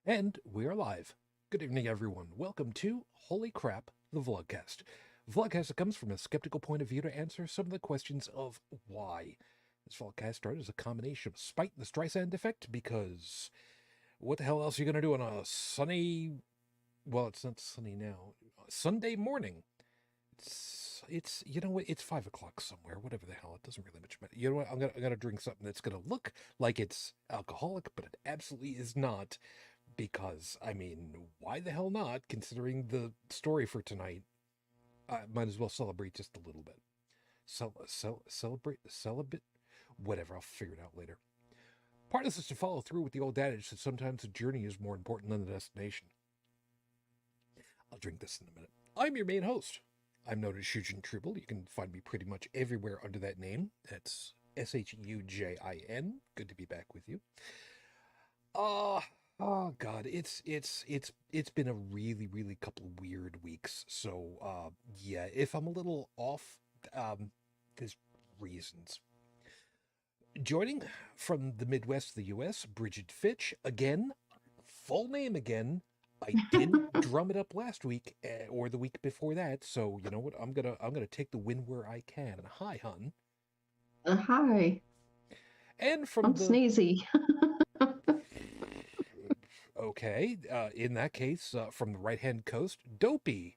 And we're live. Good evening, everyone. Welcome to Holy Crap, the Vlogcast. Vlogcast that comes from a skeptical point of view to answer some of the questions of why. This Vlogcast started as a combination of spite and the Streisand effect, because what the hell else are you going to do on a sunny, well, it's not sunny now, Sunday morning? It's you know what, it's 5 o'clock somewhere, whatever the hell, it doesn't really much matter. You know what, I'm gonna drink something that's gonna look like it's alcoholic, but it absolutely is not. Because, I mean, why the hell not, considering the story for tonight? I might as well celebrate just a little bit. Celebrate? Whatever, I'll figure it out later. Part of this is to follow through with the old adage that sometimes the journey is more important than the destination. I'll drink this in a minute. I'm your main host. I'm known as Shujin. You can find me pretty much everywhere under that name. That's Shujin. Good to be back with you. Oh God, it's been a really couple of weird weeks. So yeah, if I'm a little off, there's reasons. Joining from the Midwest of the U.S., Brigid Fitch again, full name again. I didn't drum it up last week or the week before that, so you know what? I'm gonna take the win where I can. Hi, hun. Hi. And from I'm the sneezy. Okay, in that case, from the right-hand coast, Dopey,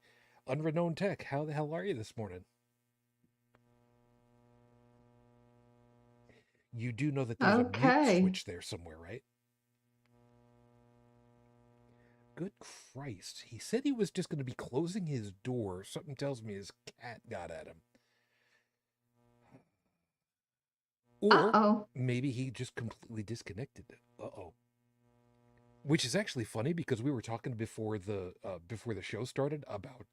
UnrenownedTech. How the hell are you this morning? You do know that there's a mute Okay. switch there somewhere, right? Good Christ. He said he was just going to be closing his door. Something tells me his cat got at him. Or Uh-oh. maybe he just completely disconnected. Uh-oh. Which is actually funny because we were talking before the show started about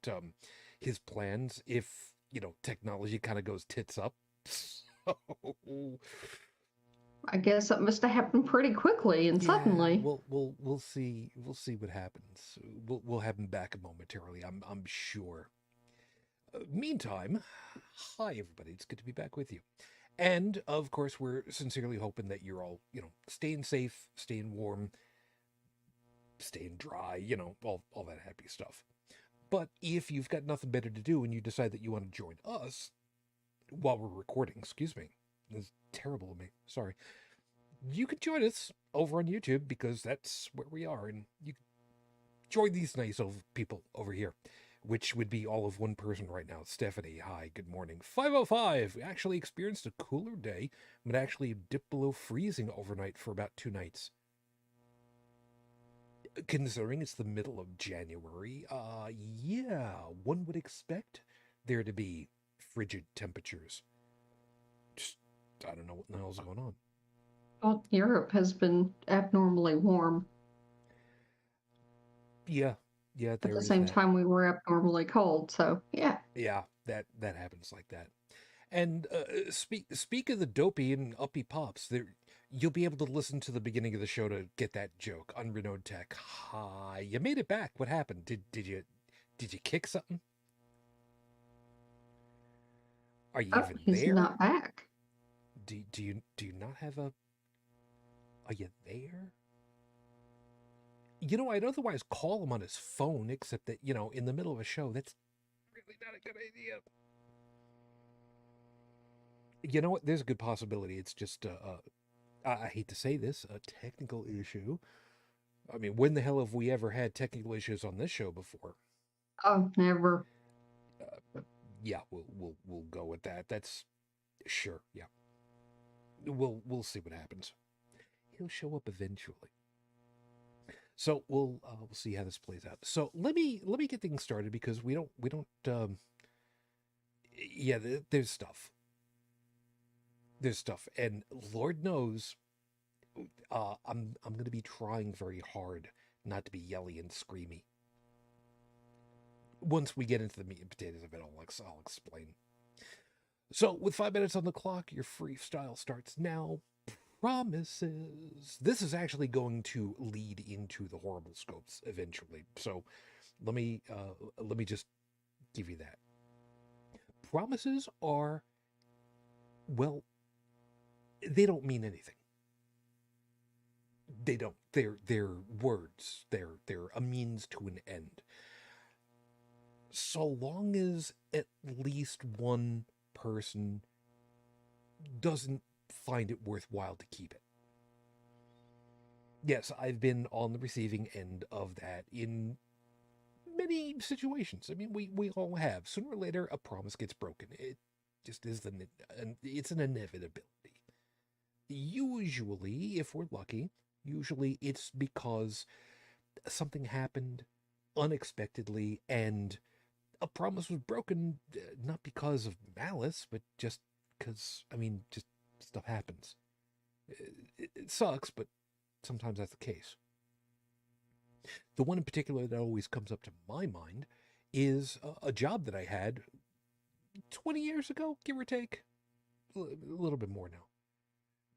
his plans if, you know, technology kind of goes tits up. So, I guess that must have happened pretty quickly and yeah, suddenly. we'll see what happens. We'll have him back momentarily. I'm sure. Meantime, hi everybody. It's good to be back with you. And of course, we're sincerely hoping that you're all, you know, staying safe, staying warm, staying dry, you know, all that happy stuff. But if you've got nothing better to do and you decide that you want to join us while we're recording, excuse me, this is terrible of me, sorry, you can join us over on YouTube because that's where we are, and you can join these nice old people over here, which would be all of one person right now. Stephanie, hi, good morning. 505, we actually experienced a cooler day, but actually dipped below freezing overnight for about 2 nights. Considering it's the middle of January, yeah, one would expect there to be frigid temperatures. Just, I don't know what the hell's going on. Well, Europe has been abnormally warm. Yeah, At there the is same that. time, we were abnormally cold. So, yeah. Yeah, that happens like that. And speak of the dopey and uppy pops, there you'll be able to listen to the beginning of the show to get that joke. UnrenownedTech. Hi, you made it back. What happened? Did you kick something? Are you Oh, even he's there? not back. Do you not have a? Are you there? You know, I'd otherwise call him on his phone, except that, you know, in the middle of a show, that's really not a good idea. You know what? There's a good possibility. It's just I hate to say this, a technical issue. I mean, when the hell have we ever had technical issues on this show before? Oh, never. Yeah, we'll go with that. That's sure. Yeah, we'll see what happens. He'll show up eventually. So we'll see how this plays out. So let me get things started because we don't yeah, there's stuff, and Lord knows I'm going to be trying very hard not to be yelly and screamy. Once we get into the meat and potatoes of it, I'll explain. So, with 5 minutes on the clock, your freestyle starts now. Promises. This is actually going to lead into the horrible scopes eventually. So, let me just give you that. Promises are, well, they don't mean anything. They don't. They're words. They're a means to an end. So long as at least one person doesn't find it worthwhile to keep it. Yes, I've been on the receiving end of that in many situations. I mean, we all have. Sooner or later, a promise gets broken. It just is it's an inevitability. Usually, if we're lucky, usually it's because something happened unexpectedly and a promise was broken, not because of malice, but just because, I mean, just stuff happens. It sucks, but sometimes that's the case. The one in particular that always comes up to my mind is a job that I had 20 years ago, give or take, a little bit more now.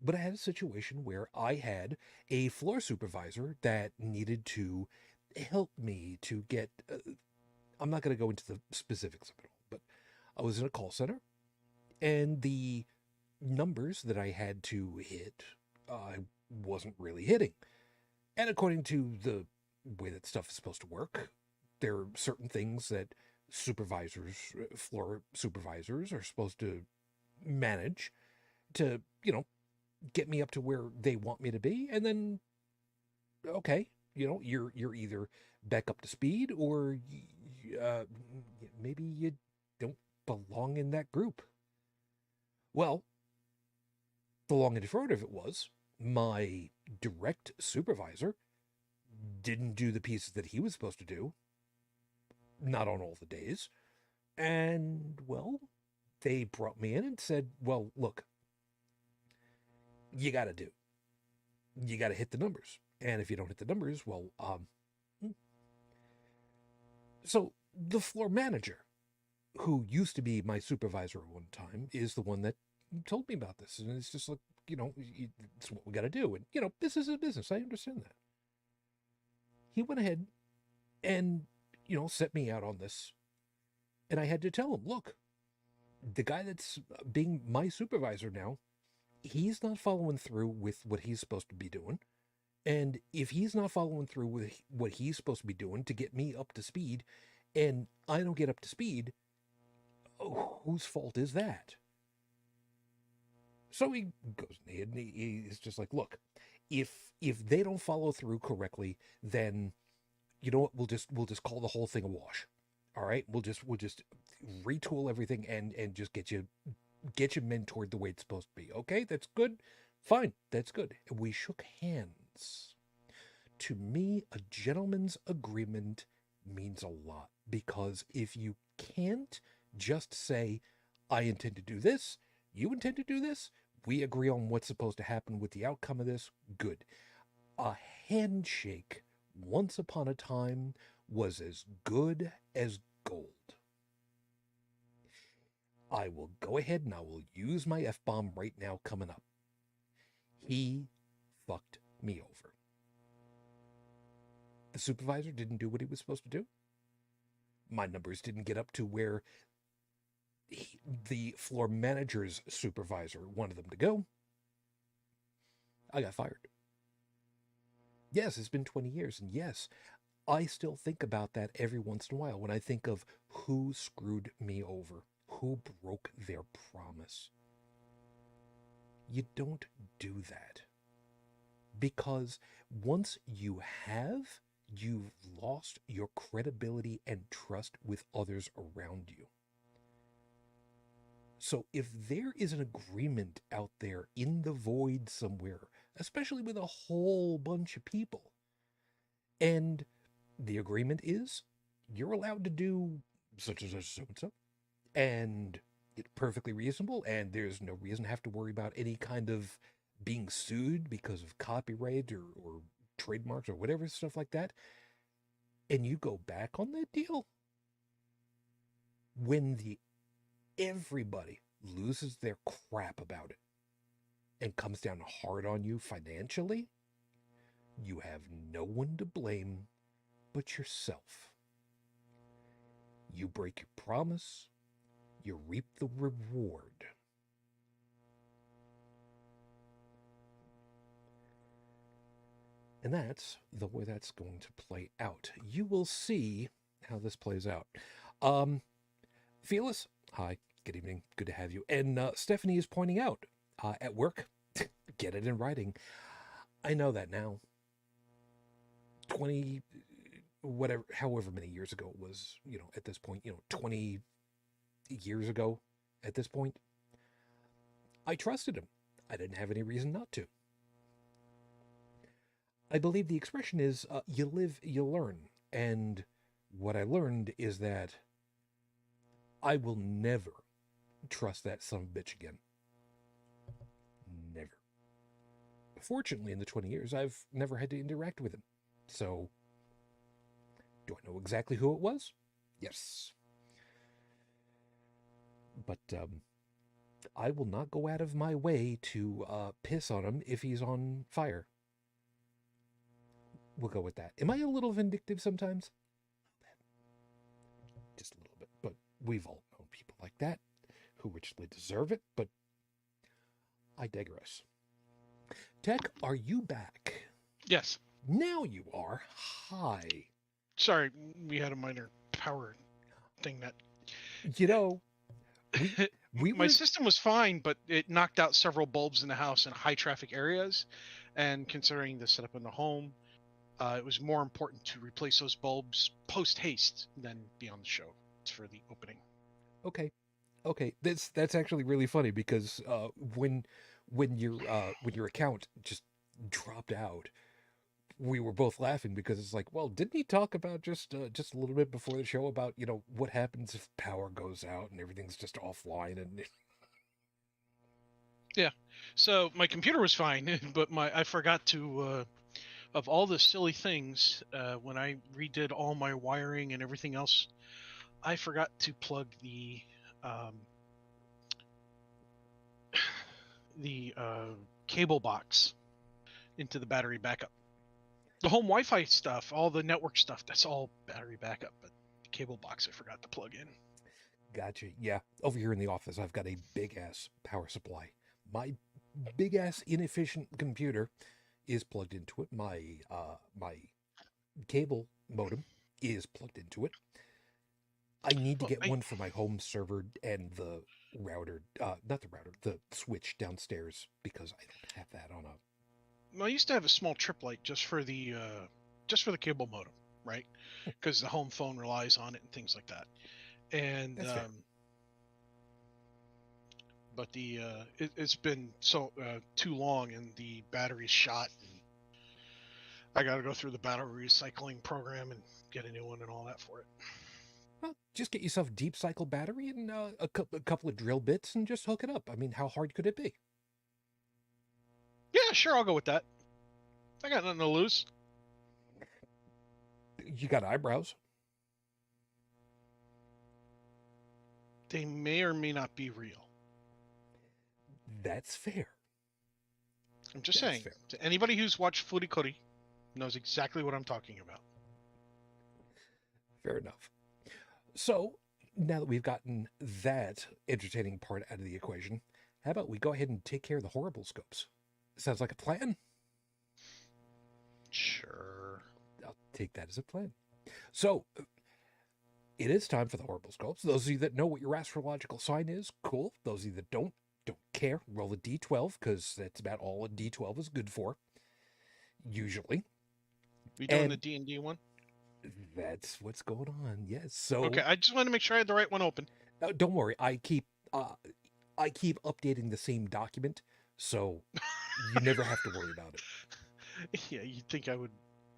But I had a situation where I had a floor supervisor that needed to help me to get. I'm not going to go into the specifics of it all, but I was in a call center, and the numbers that I had to hit, I wasn't really hitting. And according to the way that stuff is supposed to work, there are certain things that supervisors, floor supervisors, are supposed to manage to, get me up to where they want me to be, and then okay, you're either back up to speed or uh, maybe you don't belong in that group. Well, the long and short of it was my direct supervisor didn't do the pieces that he was supposed to do, not on all the days. And, well, they brought me in and said, well, look, you got to do. You got to hit the numbers. And if you don't hit the numbers, well, so the floor manager, who used to be my supervisor at one time, is the one that told me about this. And it's just like, it's what we got to do. And, business is business. I understand that. He went ahead and, set me out on this. And I had to tell him, look, the guy that's being my supervisor now, he's not following through with what he's supposed to be doing. And if he's not following through with what he's supposed to be doing to get me up to speed, and I don't get up to speed, whose fault is that? So he goes ahead and he's just like, look, if they don't follow through correctly, then you know what, we'll just call the whole thing a wash. All right, we'll just retool everything and just get you mentored the way it's supposed to be. Okay, that's good. Fine, that's good. And we shook hands. To me, a gentleman's agreement means a lot, because if you can't just say, I intend to do this, you intend to do this, we agree on what's supposed to happen with the outcome of this, good. A handshake, once upon a time, was as good as gold. I will go ahead and I will use my F-bomb right now coming up. He fucked me over. The supervisor didn't do what he was supposed to do. My numbers didn't get up to where the floor manager's supervisor wanted them to go. I got fired. Yes, it's been 20 years, and yes, I still think about that every once in a while when I think of who screwed me over, who broke their promise. You don't do that. Because once you have, you've lost your credibility and trust with others around you. So if there is an agreement out there in the void somewhere, especially with a whole bunch of people, and the agreement is you're allowed to do such and such and so, and it's perfectly reasonable, and there's no reason to have to worry about any kind of being sued because of copyright or trademarks or whatever, stuff like that, and you go back on that deal, when everybody loses their crap about it and comes down hard on you financially, you have no one to blame but yourself. You break your promise, you reap the reward. And that's the way that's going to play out. You will see how this plays out. Um, Fearless, hi, good evening, good to have you. And Stephanie is pointing out at work, get it in writing. I know that now. 20, whatever, however many years ago it was, at this point, 20 years ago at this point, I trusted him. I didn't have any reason not to. I believe the expression is you live, you learn. And what I learned is that I will never trust that son of a bitch again. Never. Fortunately, in the 20 years, I've never had to interact with him. So, do I know exactly who it was? Yes. But I will not go out of my way to piss on him if he's on fire. We'll go with that. Am I a little vindictive sometimes? Just a little bit. But we've all known people like that who richly deserve it. But I digress. Tech, are you back? Yes. Now you are. Hi. Sorry, we had a minor power thing that... My system was fine, but it knocked out several bulbs in the house in high traffic areas. And considering the setup in the home, it was more important to replace those bulbs post haste than be on the show for the opening. Okay. That's actually really funny because when your account just dropped out, we were both laughing because it's like, well, didn't he talk about just a little bit before the show about what happens if power goes out and everything's just offline and yeah. So my computer was fine, but I forgot to of all the silly things when I redid all my wiring and everything else, I forgot to plug the cable box into the battery backup. The home Wi-Fi stuff, all the network stuff, that's all battery backup, but the cable box I forgot to plug in. Gotcha. Yeah. Over here in the office, I've got a big ass power supply. My big ass inefficient computer is plugged into it. My cable modem is plugged into it. I need to get one for my home server and the router, the switch downstairs because I don't have that on a... I used to have a small trip light just for the cable modem, right? Because the home phone relies on it and things like that. And but it's been so too long and the battery's shot, and I got to go through the battery recycling program and get a new one and all that for it. Well, just get yourself a deep cycle battery and a couple of drill bits and just hook it up. I mean, how hard could it be? Yeah, sure, I'll go with that. I got nothing to lose. You got eyebrows. They may or may not be real. That's fair. I'm just saying, to anybody who's watched Furikuri knows exactly what I'm talking about. Fair enough. So, now that we've gotten that entertaining part out of the equation, how about we go ahead and take care of the horrible scopes? Sounds like a plan. Sure. I'll take that as a plan. So, it is time for the horrible scopes. Those of you that know what your astrological sign is, cool. Those of you that don't care, roll a d12, because that's about all a d12 is good for, usually. We doing the D&D one? That's what's going on, yes. So okay, I just wanted to make sure I had the right one open. Don't worry, I keep updating the same document, so you never have to worry about it. Yeah, you'd think I would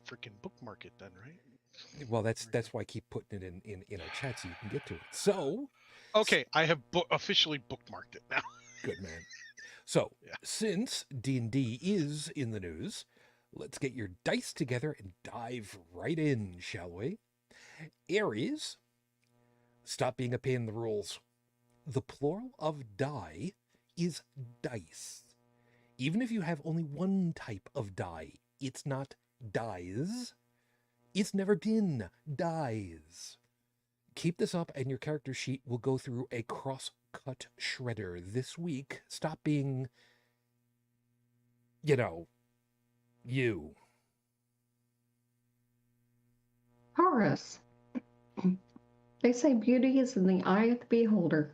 freaking bookmark it then, right? Well, that's why I keep putting it in our chat so you can get to it. So, okay, I have officially bookmarked it now. Good man. So, since D&D is in the news, let's get your dice together and dive right in, shall we? Aries, stop being a pain in the rules. The plural of die is dice. Even if you have only one type of die, it's not dies. It's never been dies. Keep this up and your character sheet will go through a cross-cut shredder this week. Stop being, you. Taurus. They say beauty is in the eye of the beholder.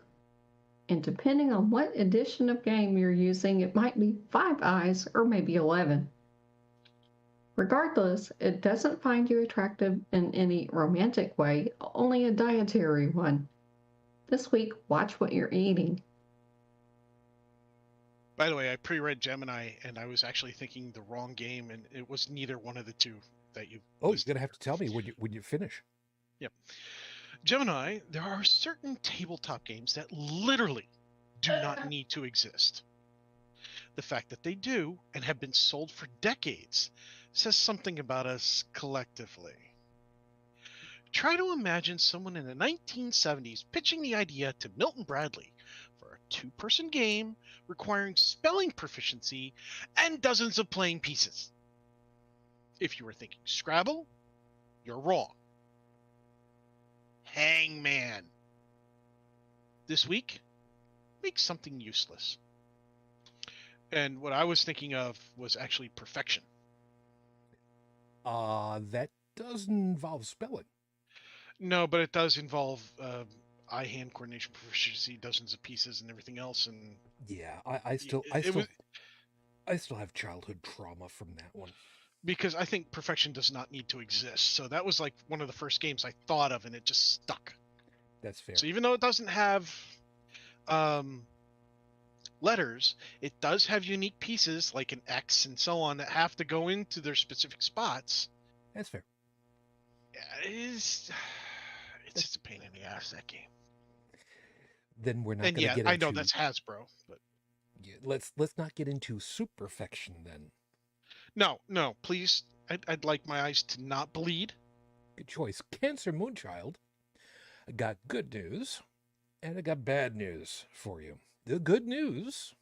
And depending on what edition of game you're using, it might be 5 eyes or maybe 11. Regardless, it doesn't find you attractive in any romantic way, only a dietary one. This week, watch what you're eating. By the way, I pre-read Gemini, and I was actually thinking the wrong game, and it was neither one of the two that you. Oh, you're gonna have to tell me when you finish. Yep. Gemini, there are certain tabletop games that literally do not need to exist. The fact that they do and have been sold for decades says something about us collectively. Try to imagine someone in the 1970s pitching the idea to Milton Bradley for a 2-person game requiring spelling proficiency and dozens of playing pieces. If you were thinking Scrabble, you're wrong. Hangman. This week, make something useless. And what I was thinking of was actually perfection. That doesn't involve spelling. No, but it does involve eye-hand coordination proficiency, dozens of pieces, and everything else. And yeah, I still have childhood trauma from that one. Because I think perfection does not need to exist. So that was like one of the first games I thought of, and it just stuck. That's fair. So even though it doesn't have letters, it does have unique pieces like an X and so on that have to go into their specific spots. That's fair. Yeah, it's just a pain in the ass, that game. Then we're not going to get into... I know that's Hasbro, but yeah, let's not get into superfection then. No, please. I'd like my eyes to not bleed. Good choice. Cancer Moonchild. I got good news, and I got bad news for you. The good news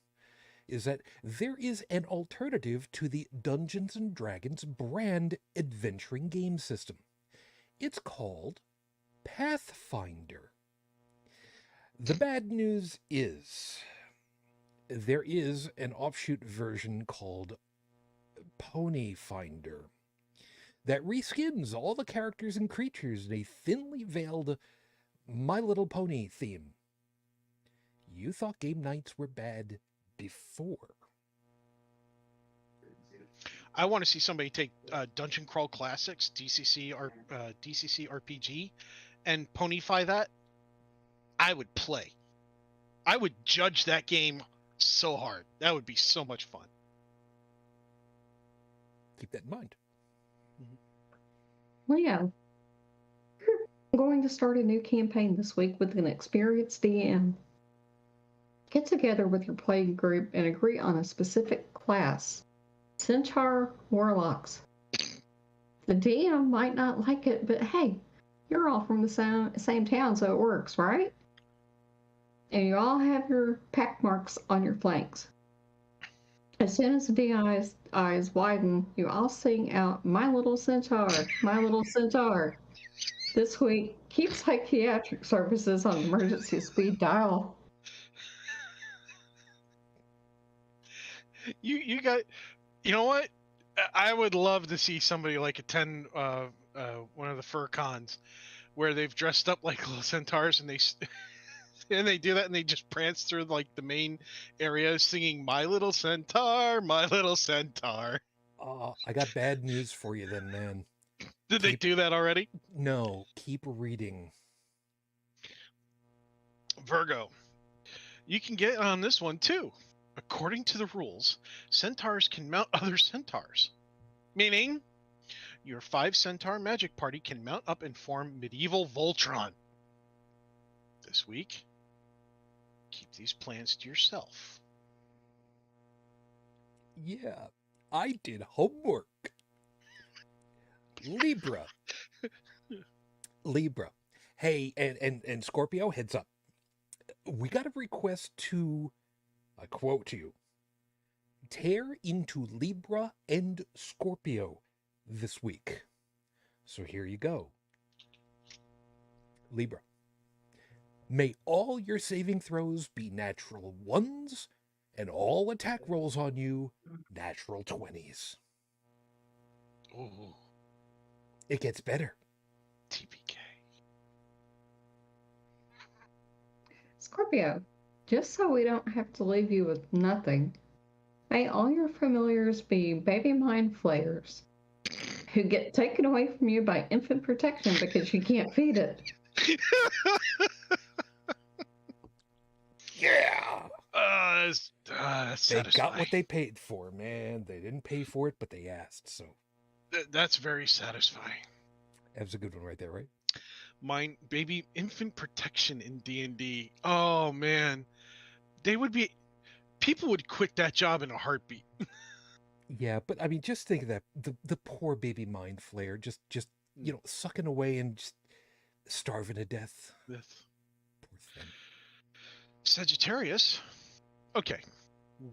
is that there is an alternative to the Dungeons & Dragons brand adventuring game system. It's called Pathfinder. The bad news is there is an offshoot version called Pony Finder that reskins all the characters and creatures in a thinly veiled My Little Pony theme. You thought game nights were bad before. I want to see somebody take Dungeon Crawl Classics, DCC RPG, and ponyfy that. I would play. I would judge that game so hard. That would be so much fun. Keep that in mind. Leo, I'm going to start a new campaign this week with an experienced DM. Get together with your playing group and agree on a specific class. Centaur Warlocks. The DM might not like it, but hey, you're all from the same town, so it works, right? And you all have your pack marks on your flanks. As soon as the DI's eyes widen, you all sing out, "My little centaur, my little centaur." This week, keep psychiatric services on emergency speed dial. You got, you know what? I would love to see somebody like attend one of the fur cons where they've dressed up like little centaurs and they do that and they just prance through like the main area singing "My little centaur, my little centaur." I got bad news for you then, man. Did they do that already? No, keep reading. Virgo, you can get on this one too. According to the rules, centaurs can mount other centaurs. Meaning, your 5 centaur magic party can mount up and form medieval Voltron. This week, keep these plans to yourself. Yeah, I did homework. Libra. Hey, and Scorpio, heads up. We got a request to, I quote you, tear into Libra and Scorpio this week. So here you go. Libra. May all your saving throws be natural 1s and all attack rolls on you natural 20s. Ooh. It gets better. TPK. Scorpio, just so we don't have to leave you with nothing, may all your familiars be baby mind flayers who get taken away from you by infant protection because you can't feed it. Yeah. That's They satisfying. got what they paid for, man. They didn't pay for it, but they asked. So That's very satisfying. that was a good one right there, right? Mine, baby, infant protection in D&D. Oh man, people would quit that job in a heartbeat. Yeah, but I mean, just think of that the poor baby mind flayer just sucking away and just starving to death. This Poor thing. Sagittarius. Okay,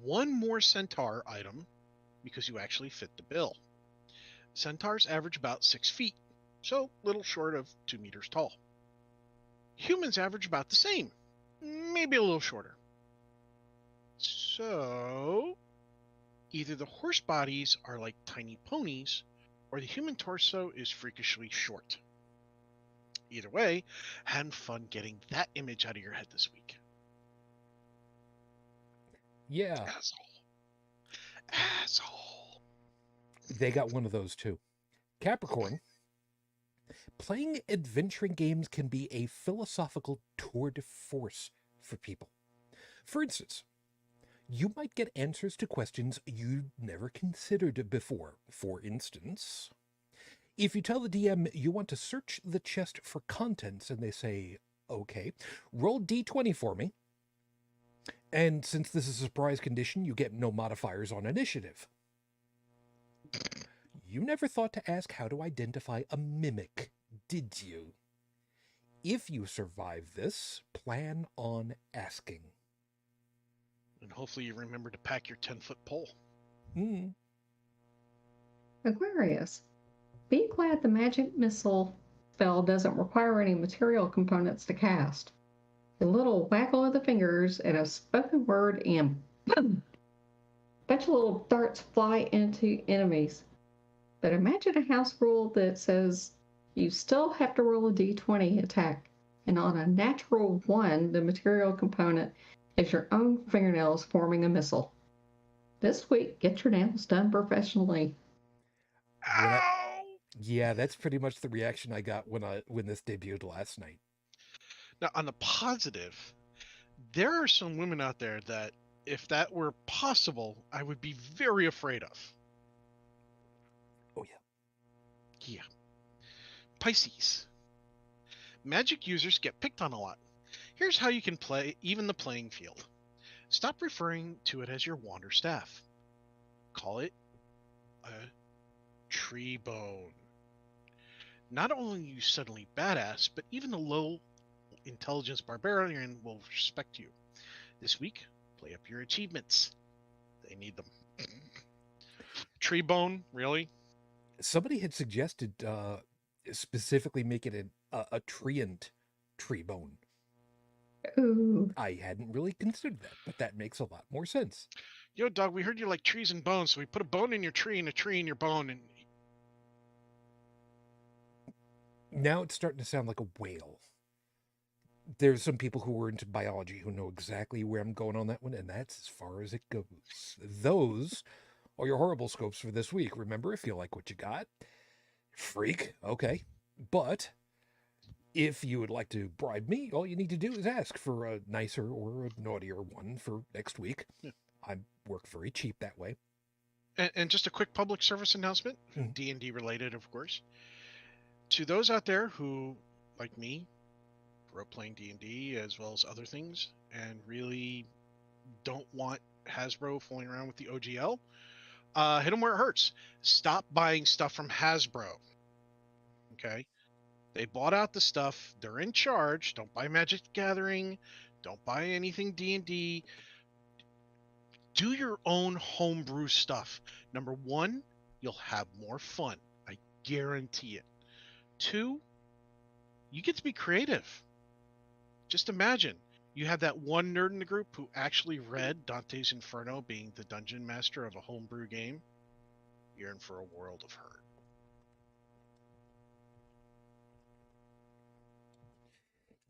one more centaur item because you actually fit the bill. Centaurs average about 6 feet, so little short of 2 meters tall. Humans average about the same, maybe a little shorter. So, either the horse bodies are like tiny ponies, or the human torso is freakishly short. Either way, have fun getting that image out of your head this week. Yeah, Asshole. they got one of those too. Capricorn. Playing adventuring games can be a philosophical tour de force for people. For instance, you might get answers to questions you'd never considered before. For instance, if you tell the DM you want to search the chest for contents and they say, okay, roll d20 for me. And since this is a surprise condition, you get no modifiers on initiative. You never thought to ask how to identify a mimic, did you? If you survive this, plan on asking. And hopefully you remember to pack your 10-foot pole. Aquarius, be glad the magic missile spell doesn't require any material components to cast. A little waggle of the fingers and a spoken word and boom! Bunch of little darts fly into enemies. But imagine a house rule that says you still have to roll a d20 attack, and on a natural 1, the material component is your own fingernails forming a missile. This week, get your nails done professionally. Yeah, that's pretty much the reaction I got when this debuted last night. Now, on the positive, there are some women out there that, if that were possible, I would be very afraid of. Oh, yeah. Yeah. Pisces. Magic users get picked on a lot. Here's how you can even the playing field. Stop referring to it as your wand or staff. Call it a tree bone. Not only are you suddenly badass, but even the low intelligence barbarian will respect you. This week, play up your achievements. They need them. Tree bone, really? Somebody had suggested specifically make it a treant tree bone. Ooh. I hadn't really considered that, but that makes a lot more sense. Yo, dog, we heard you like trees and bones, so we put a bone in your tree and a tree in your bone, and now it's starting to sound like a whale. There's some people who are into biology who know exactly where I'm going on that one, and that's as far as it goes. Those are your horrible scopes for this week. Remember, if you like what you got, freak, okay. But if you would like to bribe me, all you need to do is ask for a nicer or a naughtier one for next week. Yeah. I work very cheap that way. And just a quick public service announcement, D&D related, of course. To those out there who, like me, grew up playing D&D as well as other things, and really don't want Hasbro fooling around with the OGL, hit them where it hurts. Stop buying stuff from Hasbro. Okay? They bought out the stuff. They're in charge. Don't buy Magic the Gathering. Don't buy anything D&D. Do your own homebrew stuff. Number 1, you'll have more fun. I guarantee it. 2, you get to be creative. Just imagine, you have that one nerd in the group who actually read Dante's Inferno, being the dungeon master of a homebrew game. You're in for a world of hurt.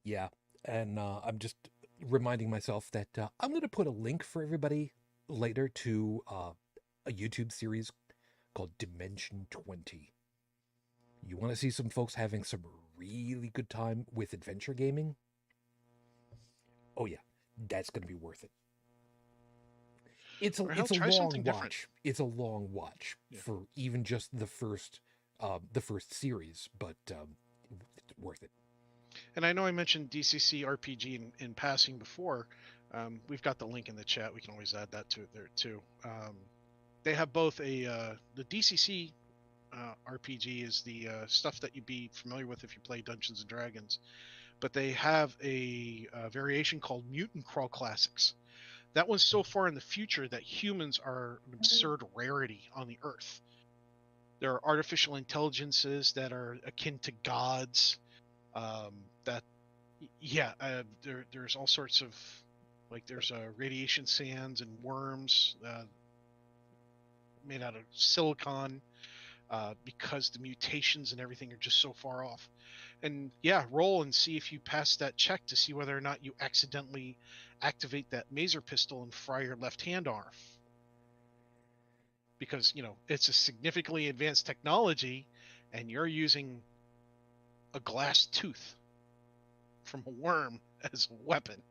Yeah, and I'm just reminding myself that I'm going to put a link for everybody later to a YouTube series called Dimension 20. You want to see some folks having some really good time with adventure gaming? Oh yeah, that's going to be worth it. It's a Or hell, it's a try long something different. watch. It's a long watch Yeah. for even just the first series, but it's worth it. And I know I mentioned DCC RPG in passing before. We've got the link in the chat. We can always add that to it there too. They have both the DCC RPG is the stuff that you'd be familiar with if you play Dungeons and Dragons, but they have a variation called Mutant Crawl Classics. That one's so far in the future that humans are an absurd rarity on the Earth. There are artificial intelligences that are akin to gods. There's all sorts of there's radiation sands and worms made out of silicon because the mutations and everything are just so far off. And yeah, roll and see if you pass that check to see whether or not you accidentally activate that maser pistol and fry your left hand off. Because, it's a significantly advanced technology and you're using a glass tooth from a worm as a weapon.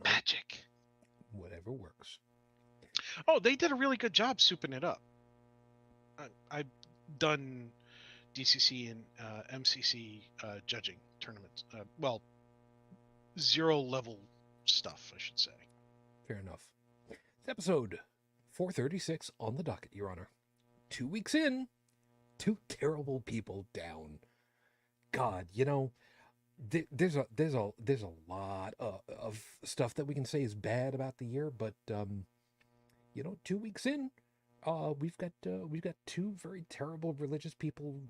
Magic. Whatever works. Oh, they did a really good job souping it up. I've done DCC and MCC judging tournaments. Zero level stuff, I should say. Fair enough. It's episode 436 on the docket, Your Honor. 2 weeks in, 2 terrible people down. God, there's a lot of stuff that we can say is bad about the year, but 2 weeks in, we've got 2 very terrible religious people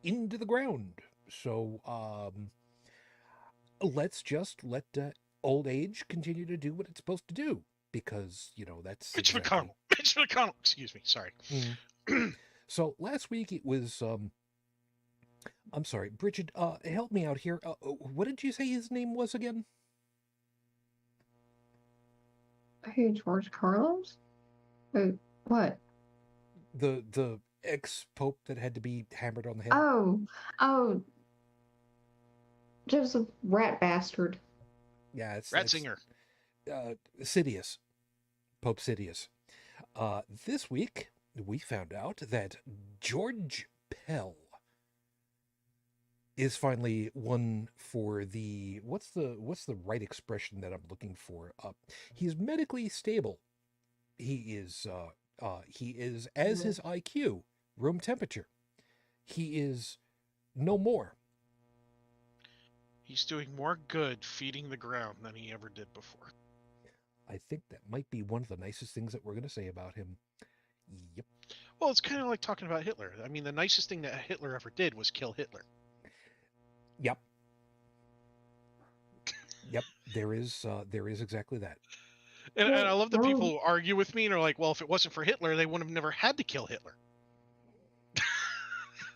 into the ground. So let's just let old age continue to do what it's supposed to do, because that's Mitch McConnell. Excuse me. Sorry. So last week it was. I'm sorry, Brigid. Help me out here. What did you say his name was again? Hey, George Carlos? What? The ex-pope that had to be hammered on the head? Oh, Joseph Rat Bastard. Yeah, it's Ratzinger. Sidious. Pope Sidious. This week, we found out that George Pell is finally one for the... What's the right expression that I'm looking for? He's medically stable. He is, as his IQ, room temperature. He is no more. He's doing more good feeding the ground than he ever did before. I think that might be one of the nicest things that we're going to say about him. Yep. Well, it's kind of like talking about Hitler. I mean, the nicest thing that Hitler ever did was kill Hitler. Yep. Yep. There is exactly that. And I love the people who argue with me and are like, well, if it wasn't for Hitler, they would have never had to kill Hitler.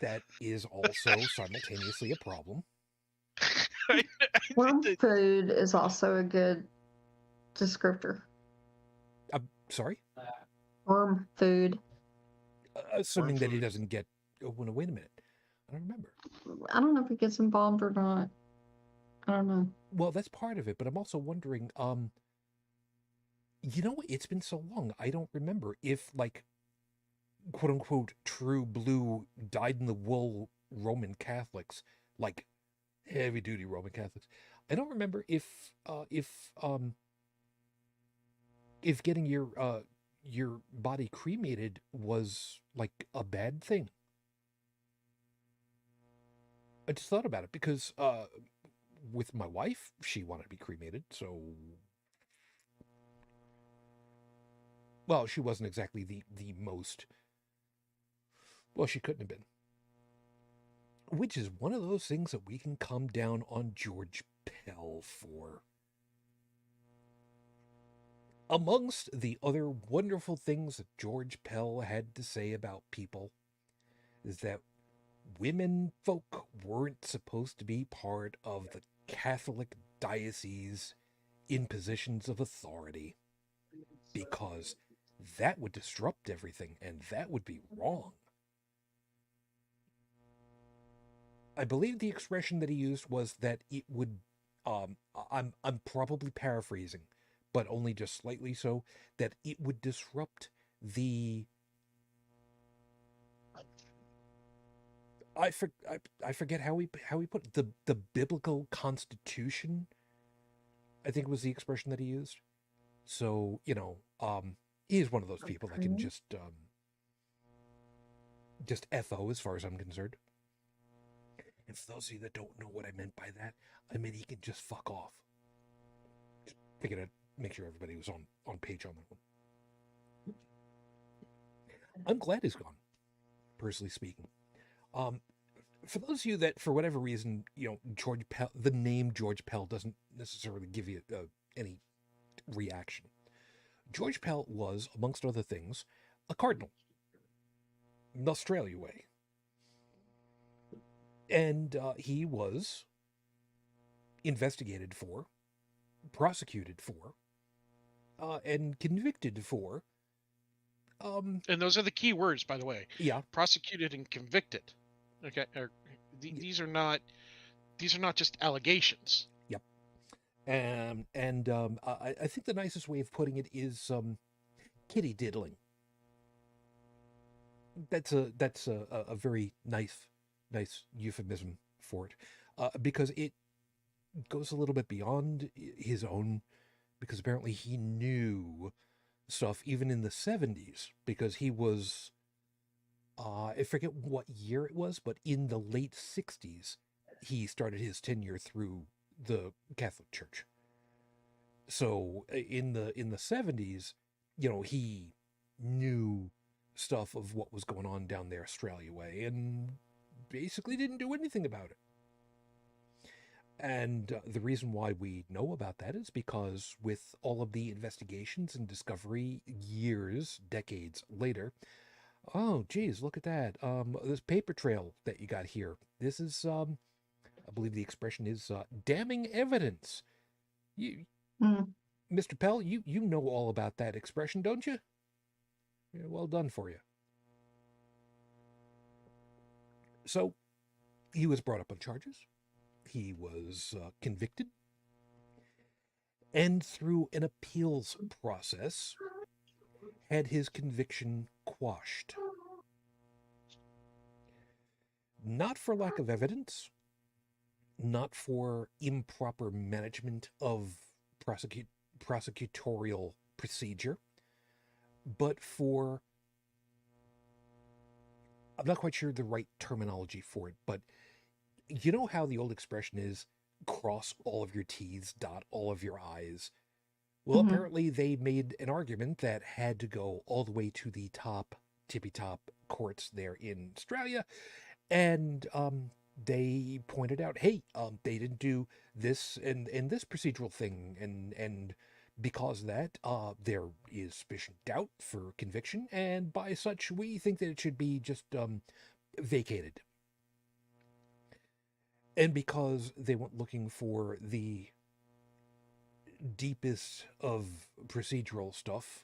That is also simultaneously a problem. Worm food is also a good descriptor. Sorry? Worm food. Assuming that he doesn't get... Oh, wait a minute. I don't remember. I don't know if he gets involved or not. I don't know. Well, that's part of it, but I'm also wondering, it's been so long, I don't remember if, quote-unquote, true blue, dyed-in-the-wool Roman Catholics, heavy-duty Roman Catholics, I don't remember if getting your body cremated was, a bad thing. I just thought about it, because, with my wife, she wanted to be cremated, so... Well, she wasn't exactly the most... Well, she couldn't have been. Which is one of those things that we can come down on George Pell for. Amongst the other wonderful things that George Pell had to say about people is that women folk weren't supposed to be part of the Catholic diocese in positions of authority because that would disrupt everything and that would be wrong. I believe the expression that he used was that it would, I'm probably paraphrasing, but only just slightly so, that it would disrupt the, I forget how he put it, the biblical constitution, I think was the expression that he used. So, he is one of those people that can just FO as far as I'm concerned. And for those of you that don't know what I meant by that, I mean he can just fuck off. Just figured I'd make sure everybody was on page on that one. I'm glad he's gone, personally speaking. For those of you that, for whatever reason, George Pell, the name George Pell doesn't necessarily give you any reaction. George Pell was, amongst other things, a cardinal, in Australia way. And he was investigated for, prosecuted for, and convicted for. And those are the key words, by the way. Yeah. Prosecuted and convicted. Okay. These are not just allegations. Yep. And I think the nicest way of putting it is kitty diddling. That's a very nice euphemism for it, because it goes a little bit beyond his own, because apparently he knew stuff even in the 70s, because he was, I forget what year it was, but in the late 60s, he started his tenure through the Catholic Church. So in the 70s, he knew stuff of what was going on down there Australia way and basically didn't do anything about it. And the reason why we know about that is because with all of the investigations and discovery decades later, oh, geez, look at that. This paper trail that you got here. This is, I believe the expression is damning evidence. Mr. Pell, you know all about that expression, don't you? Yeah, well done for you. So, he was brought up on charges. He was convicted. And through an appeals process, had his conviction quashed. Not for lack of evidence, not for improper management of prosecutorial procedure, but for, I'm not quite sure the right terminology for it, but you know how the old expression is, cross all of your T's, dot all of your I's? Well, apparently they made an argument that had to go all the way to the tippy top courts there in Australia. And they pointed out, hey, they didn't do this and this procedural thing. And because of that, there is sufficient doubt for conviction. And by such, we think that it should be just vacated. And because they went looking for the deepest of procedural stuff,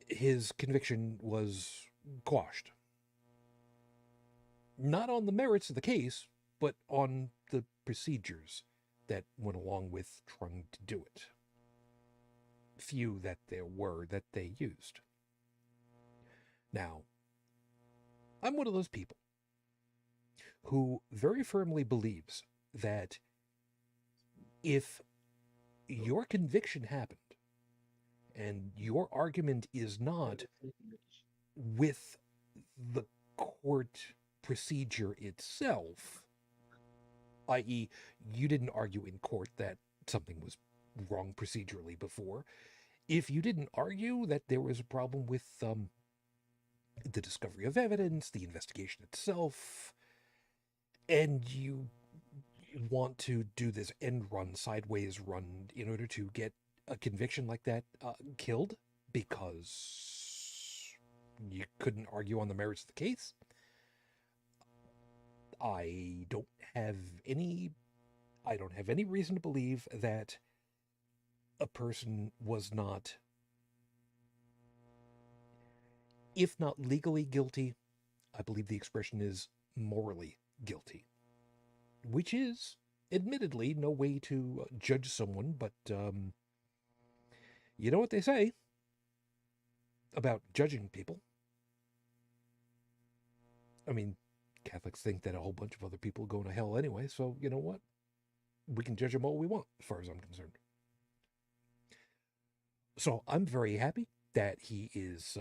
his conviction was quashed. Not on the merits of the case, but on the procedures that went along with trying to do it. Few that there were that they used. Now, I'm one of those people who very firmly believes that if your conviction happened and your argument is not with the court procedure itself, i.e., you didn't argue in court that something was wrong procedurally before, if you didn't argue that there was a problem with the discovery of evidence, the investigation itself, and you want to do this end run, sideways run, in order to get a conviction like that killed because you couldn't argue on the merits of the case, I don't have any reason to believe that a person was not, if not legally guilty, I believe the expression is morally guilty, which is admittedly no way to judge someone, but you know what they say about judging people. I mean, Catholics think that a whole bunch of other people go to hell anyway, so you know what? We can judge them all we want, as far as I'm concerned. So I'm very happy that he is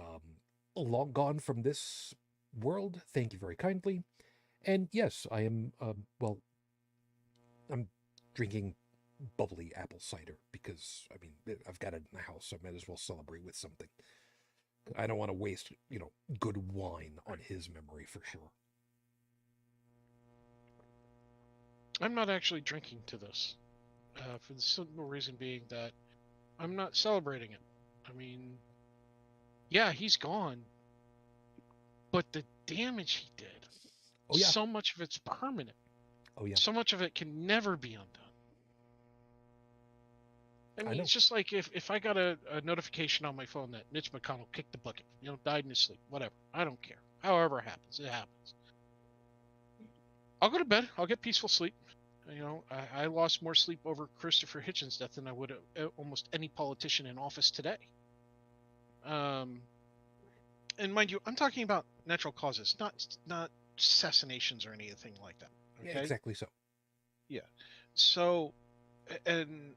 long gone from this world. Thank you very kindly. And yes, I am, well, I'm drinking bubbly apple cider because, I mean, I've got it in the house, so I might as well celebrate with something. I don't want to waste, good wine on his memory for sure. I'm not actually drinking to this, for the simple reason being that I'm not celebrating it. I mean, yeah, he's gone, but the damage he did, Oh, yeah. so much of it's permanent. Oh, yeah. So much of it can never be undone. I mean, it's just like if I got a notification on my phone that Mitch McConnell kicked the bucket, died in his sleep, whatever. I don't care. However it happens, it happens. I'll go to bed. I'll get peaceful sleep. I lost more sleep over Christopher Hitchens' death than I would almost any politician in office today. And mind you, I'm talking about natural causes, not assassinations or anything like that. Okay? Yeah, exactly so. Yeah. So, and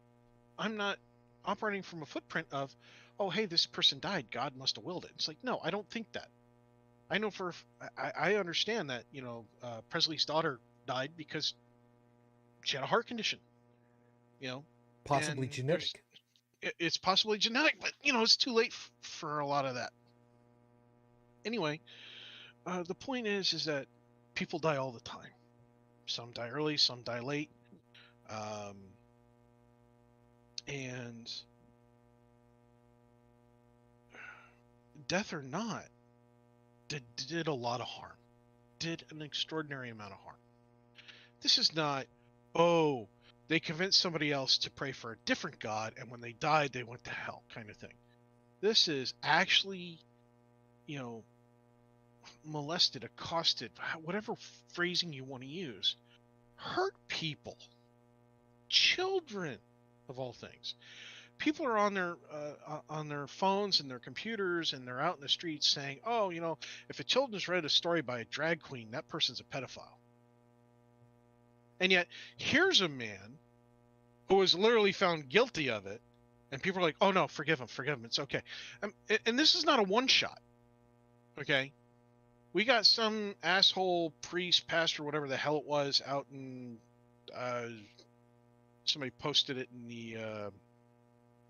I'm not operating from a footprint of, oh, hey, this person died, God must have willed it. It's like, no, I don't think that. I know I understand that, Presley's daughter died because she had a heart condition, Possibly genetic. It's possibly genetic, but, it's too late for a lot of that. Anyway, the point is that people die all the time. Some die early, some die late. And death or not, did a lot of harm. Did an extraordinary amount of harm. This is not, oh, they convinced somebody else to pray for a different God, and when they died, they went to hell kind of thing. This is actually, molested, accosted, whatever phrasing you want to use, hurt people, children, of all things. People are on their phones and their computers, and they're out in the streets saying, oh, if a child has read a story by a drag queen, that person's a pedophile. And yet, here's a man who was literally found guilty of it, and people are like, oh, no, forgive him, it's okay. And this is not a one-shot, okay? We got some asshole priest, pastor, whatever the hell it was, out in... somebody posted it in the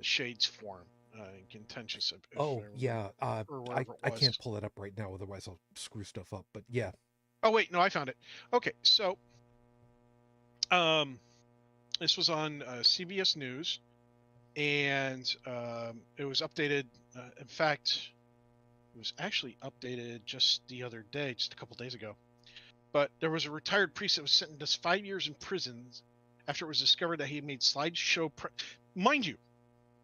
Shades forum, contentious. I can't pull it up right now, otherwise I'll screw stuff up, but yeah. Oh, wait, no, I found it. Okay, so... this was on CBS News, and it was updated. In fact, it was actually updated just the other day, just a couple days ago. But there was a retired priest that was sentenced to 5 years in prison after it was discovered that he had made slideshow... Mind you,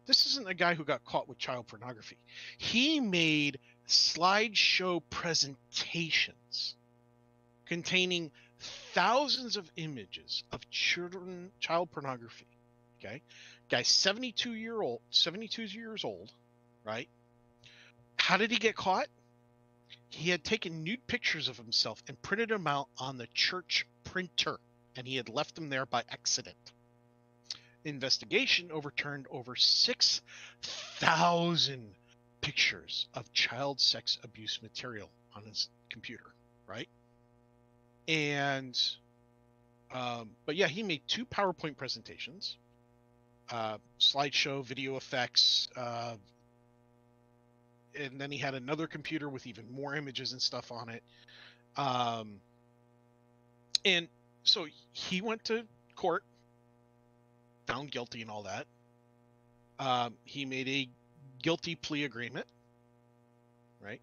this isn't a guy who got caught with child pornography. He made slideshow presentations containing thousands of images of child pornography. Okay, guy's 72 years old, right? How did he get caught? He had taken nude pictures of himself and printed them out on the church printer, and he had left them there by accident. Investigation overturned over 6,000 pictures of child sex abuse material on his computer, right? And, but yeah, he made 2 PowerPoint presentations, slideshow, video effects, and then he had another computer with even more images and stuff on it. And so he went to court, found guilty and all that. He made a guilty plea agreement, right?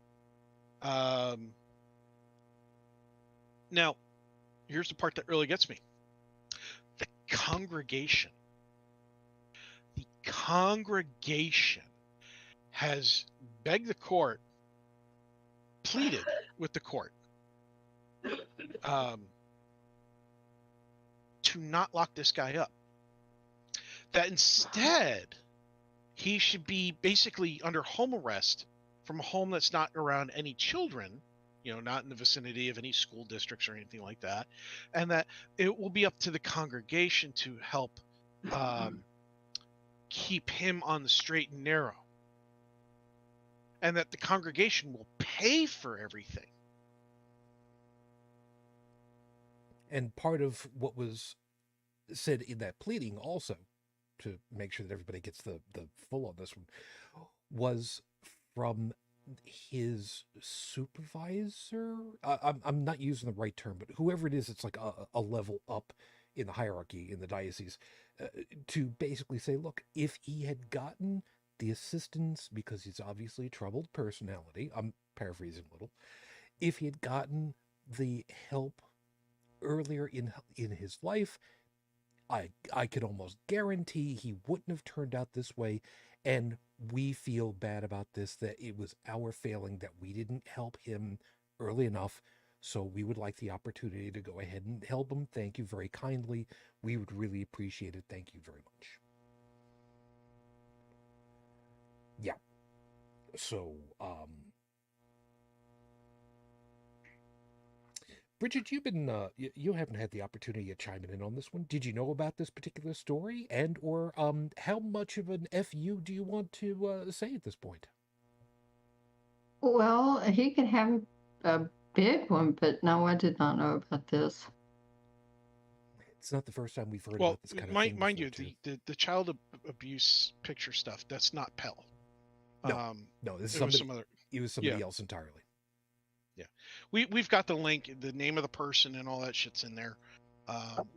Now, here's the part that really gets me. The congregation has begged the court, pleaded with the court, to not lock this guy up. That instead, he should be basically under home arrest from a home that's not around any children, not in the vicinity of any school districts or anything like that, and that it will be up to the congregation to help keep him on the straight and narrow, and that the congregation will pay for everything. And part of what was said in that pleading also, to make sure that everybody gets the full on this one, was from his supervisor. I'm not using the right term, but whoever it is, it's like a level up in the hierarchy in the diocese, to basically say, look, if he had gotten the assistance, because he's obviously a troubled personality, I'm paraphrasing a little, if he had gotten the help earlier in his life, I could almost guarantee he wouldn't have turned out this way, and we feel bad about this, that it was our failing that we didn't help him early enough, so we would like the opportunity to go ahead and help him. Thank you very kindly. We would really appreciate it. Thank you very much. Yeah. So, Brigid, you've been, you haven't had the opportunity of chiming in on this one. Did you know about this particular story? And, or, how much of an FU do you want to say at this point? Well, he could have a big one, but no, I did not know about this. It's not the first time we've heard about this kind of thing. Mind you, the child abuse picture stuff, that's not Pell. No, this is it was somebody else entirely. Yeah, we've got the link, the name of the person, and all that shit's in there.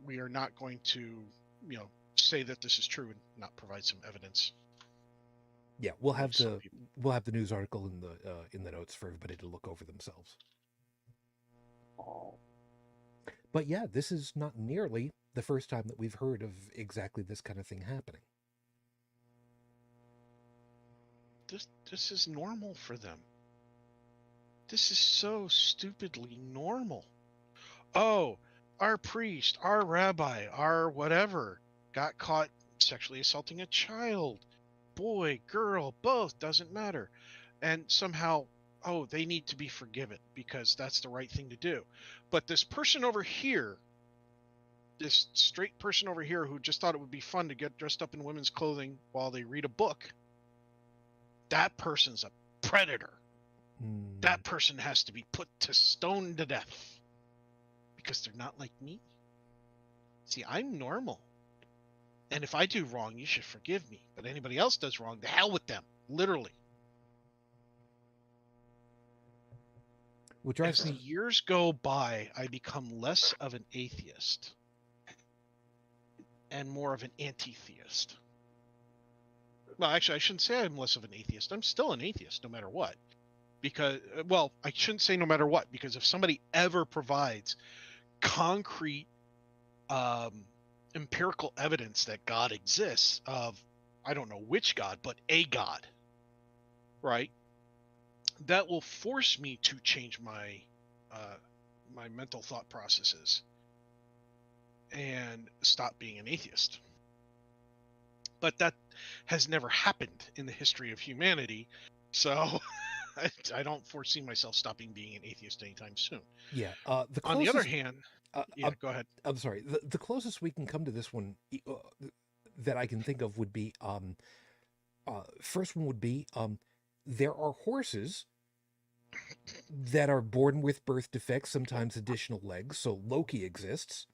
We are not going to, say that this is true and not provide some evidence. Yeah, we'll have the news article in the notes for everybody to look over themselves. But yeah, this is not nearly the first time that we've heard of exactly this kind of thing happening. This is normal for them. This is so stupidly normal. Oh, our priest, our rabbi, our whatever got caught sexually assaulting a child. Boy, girl, both, doesn't matter. And somehow, they need to be forgiven because that's the right thing to do. But this person over here, this straight person over here who just thought it would be fun to get dressed up in women's clothing while they read a book, that person's a predator. That person has to be put to stone to death because they're not like me. See, I'm normal. And if I do wrong, you should forgive me. But anybody else does wrong, the hell with them. Literally. As the years go by, I become less of an atheist and more of an anti-theist. Well, actually, I shouldn't say I'm less of an atheist. I'm still an atheist no matter what. Because, well, I shouldn't say no matter what, because if somebody ever provides concrete empirical evidence that God exists, of I don't know which God, but a God, right? That will force me to change my my mental thought processes and stop being an atheist. But that has never happened in the history of humanity, so I don't foresee myself stopping being an atheist anytime soon. Yeah. On the other hand, go ahead. I'm sorry. The closest we can come to this one that I can think of would be, first one would be, there are horses that are born with birth defects, sometimes additional legs, so Loki exists.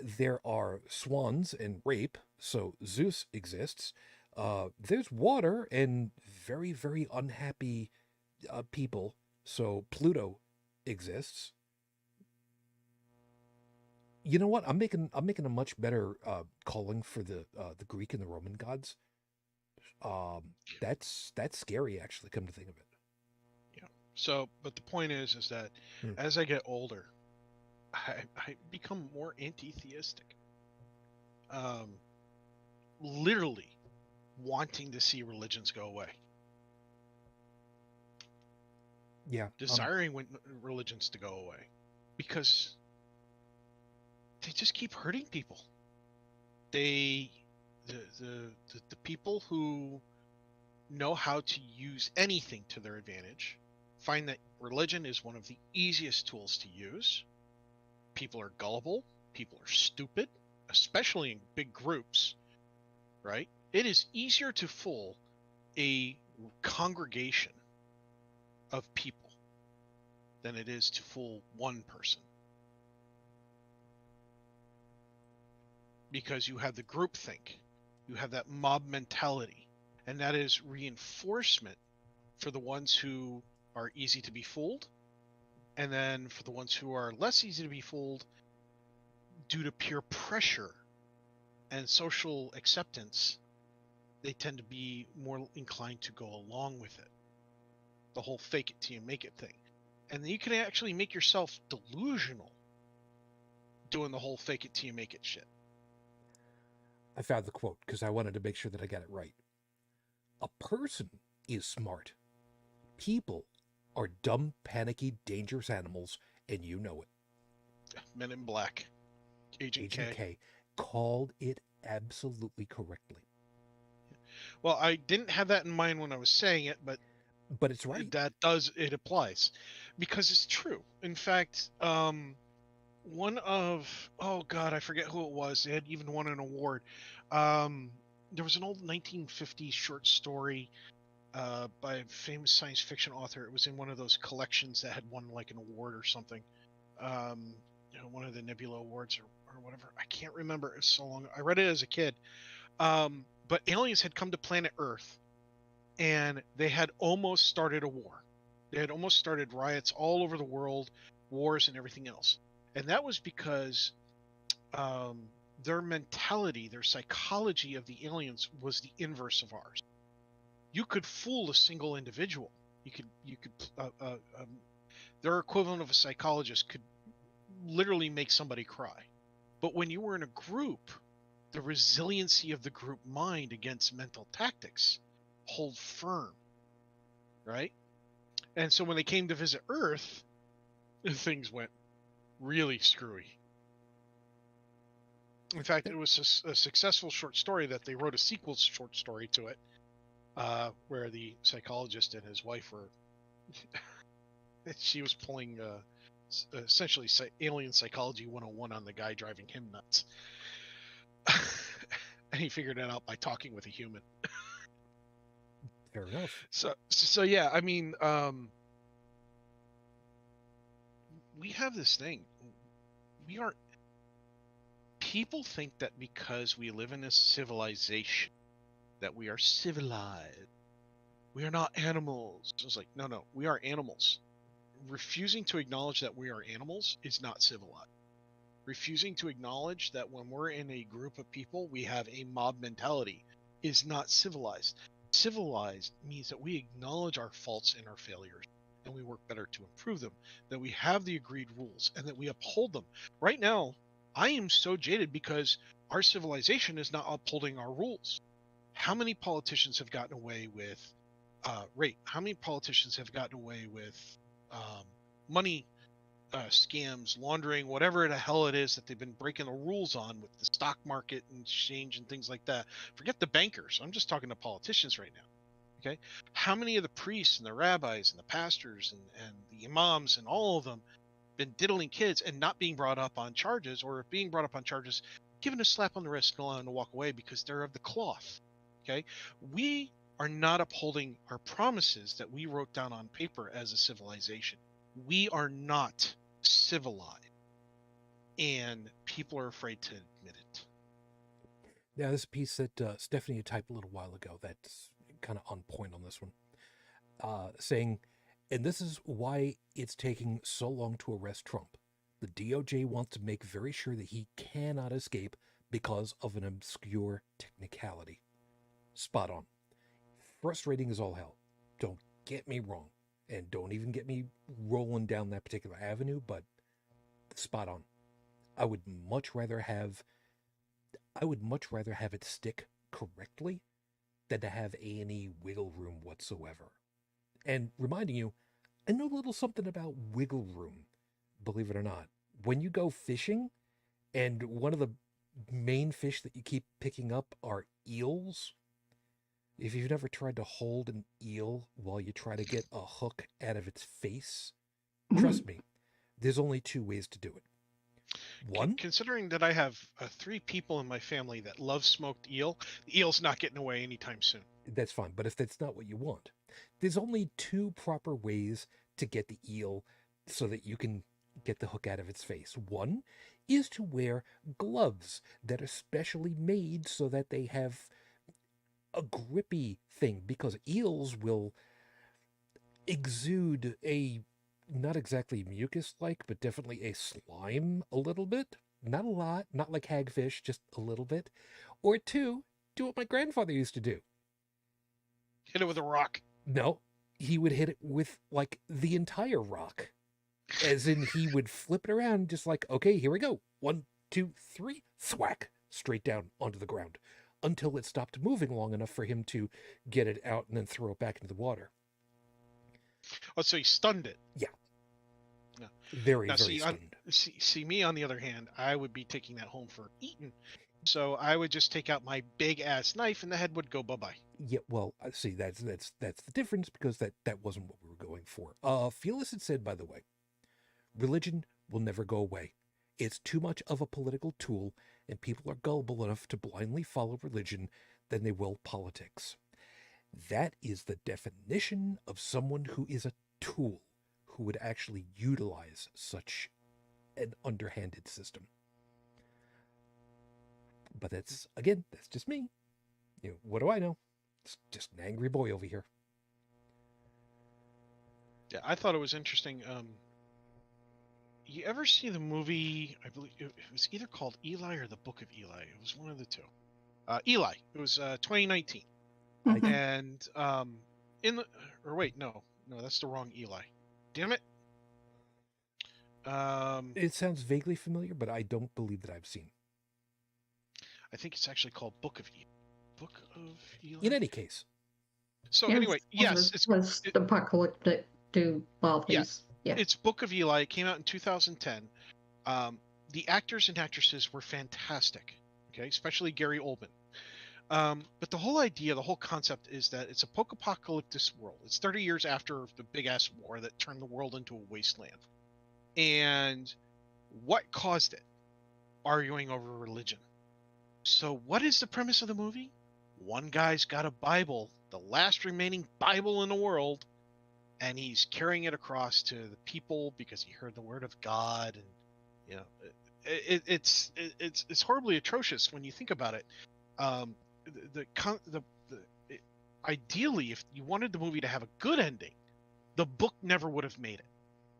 There are swans and rape, so Zeus exists. There's water and very, very unhappy people, so Pluto exists. You know what? I'm making a much better calling for the Greek and the Roman gods. That's scary, actually, come to think of it. Yeah. So, but the point is that as I get older, I become more anti-theistic. Literally wanting to see religions go away. Yeah. Desiring religions to go away. Because they just keep hurting people. The people who know how to use anything to their advantage find that religion is one of the easiest tools to use. People are gullible. People are stupid, especially in big groups, right? It is easier to fool a congregation of people than it is to fool one person. Because you have the groupthink, you have that mob mentality, and that is reinforcement for the ones who are easy to be fooled, and then for the ones who are less easy to be fooled, due to peer pressure and social acceptance, they tend to be more inclined to go along with it. The whole fake it till you make it thing. And then you can actually make yourself delusional doing the whole fake it till you make it shit. I found the quote because I wanted to make sure that I got it right. A person is smart. People are dumb, panicky, dangerous animals, and you know it. Men in Black. Agent K called it absolutely correctly. Well, I didn't have that in mind when I was saying it, but it's right. It applies because it's true. In fact, one of, oh God, I forget who it was. They had even won an award. There was an old 1950s short story by a famous science fiction author. It was in one of those collections that had won like an award or something. One of the Nebula Awards or whatever. I can't remember. It's so long. I read it as a kid. But aliens had come to planet Earth, and they had almost started a war. They had almost started riots all over the world, wars and everything else. And that was because their mentality, their psychology of the aliens was the inverse of ours. You could fool a single individual. Their equivalent of a psychologist could literally make somebody cry. But when you were in a group, the resiliency of the group mind against mental tactics hold firm, right? And so when they came to visit Earth, things went really screwy. In fact, it was a successful short story that they wrote a sequel short story to it, where the psychologist and his wife were, she was pulling essentially alien psychology 101 on the guy driving him nuts. And he figured it out by talking with a human. Fair enough. So yeah, I mean, we have this thing. People think that because we live in a civilization, that we are civilized. We are not animals. It's like, no, we are animals. Refusing to acknowledge that we are animals is not civilized. Refusing to acknowledge that when we're in a group of people, we have a mob mentality is not civilized. Civilized means that we acknowledge our faults and our failures, and we work better to improve them, that we have the agreed rules, and that we uphold them. Right now, I am so jaded because our civilization is not upholding our rules. How many politicians have gotten away with rape? How many politicians have gotten away with money scams, laundering, whatever the hell it is that they've been breaking the rules on with the stock market and exchange and things like that? Forget the bankers. I'm just talking to politicians right now. Okay. How many of the priests and the rabbis and the pastors and the imams and all of them been diddling kids and not being brought up on charges, or being brought up on charges, given a slap on the wrist and allowed them to walk away because they're of the cloth? Okay. We are not upholding our promises that we wrote down on paper as a civilization. We are not civilized, and people are afraid to admit it. Now, this piece that Stephanie typed a little while ago, that's kind of on point on this one, saying, and this is why it's taking so long to arrest Trump. The DOJ wants to make very sure that he cannot escape because of an obscure technicality. Spot on. Frustrating as all hell. Don't get me wrong. And don't even get me rolling down that particular avenue, but spot on. I would much rather have it stick correctly than to have any wiggle room whatsoever. And reminding you, I know a little something about wiggle room, believe it or not. When you go fishing, and one of the main fish that you keep picking up are eels, if you've never tried to hold an eel while you try to get a hook out of its face, trust me, there's only two ways to do it. One, Considering that I have 3 people in my family that love smoked eel, the eel's not getting away anytime soon. that's fine. But if that's not what you want, there's only two proper ways to get the eel so that you can get the hook out of its face. One is to wear gloves that are specially made so that they have a grippy thing, because eels will exude a, not exactly mucus like, but definitely a slime a little bit. Not a lot, not like hagfish, just a little bit. Or two, do what my grandfather used to do. Hit it with a rock. No, he would hit it with like the entire rock. As in, he would flip it around, just like, okay, here we go. 1, 2, 3, thwack, straight down onto the ground, until it stopped moving long enough for him to get it out and then throw it back into the water. Oh, so he stunned it. Yeah. No. Very, Now, very stunned. See, me on the other hand, I would be taking that home for eating. So I would just take out my big ass knife, and the head would go bye-bye. Yeah, well, see, that's the difference, because that wasn't what we were going for. Felix had said, by the way, religion will never go away. It's too much of a political tool, and people are gullible enough to blindly follow religion than they will politics. That is the definition of someone who is a tool, who would actually utilize such an underhanded system. But that's just me. You know, what do I know? It's just an angry boy over here. Yeah, I thought it was interesting. You ever see the movie? I believe it was either called Eli or the Book of Eli. It was one of the two. Eli. It was 2019. Mhm. And no, that's the wrong Eli. Damn it. It sounds vaguely familiar, but I don't believe that I've seen. I think it's actually called Book of Eli. Book of Eli. In any case. So anyway, yes, it's apocalyptic to all these. Yeah. It's Book of Eli. It came out in 2010. The actors and actresses were fantastic. Okay, especially Gary Oldman. But the whole idea, the whole concept is that it's a post-apocalyptic world. It's 30 years after the big-ass war that turned the world into a wasteland. And what caused it? Arguing over religion. So what is the premise of the movie? One guy's got a Bible, the last remaining Bible in the world, and he's carrying it across to the people because he heard the word of God. And, you know, it's horribly atrocious when you think about it. Ideally, if you wanted the movie to have a good ending, the book never would have made it.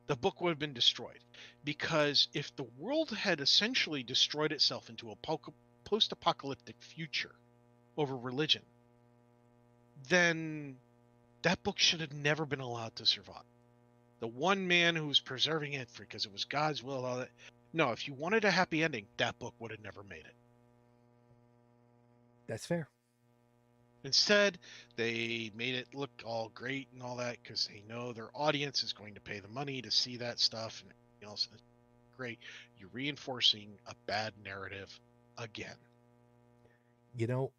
The book would have been destroyed, because if the world had essentially destroyed itself into a post-apocalyptic future over religion, then that book should have never been allowed to survive. The one man who was preserving it because it was God's will, all that. No, if you wanted a happy ending, that book would have never made it. That's fair. Instead, they made it look all great and all that because they know their audience is going to pay the money to see that stuff and everything else. Great. You're reinforcing a bad narrative again. You know,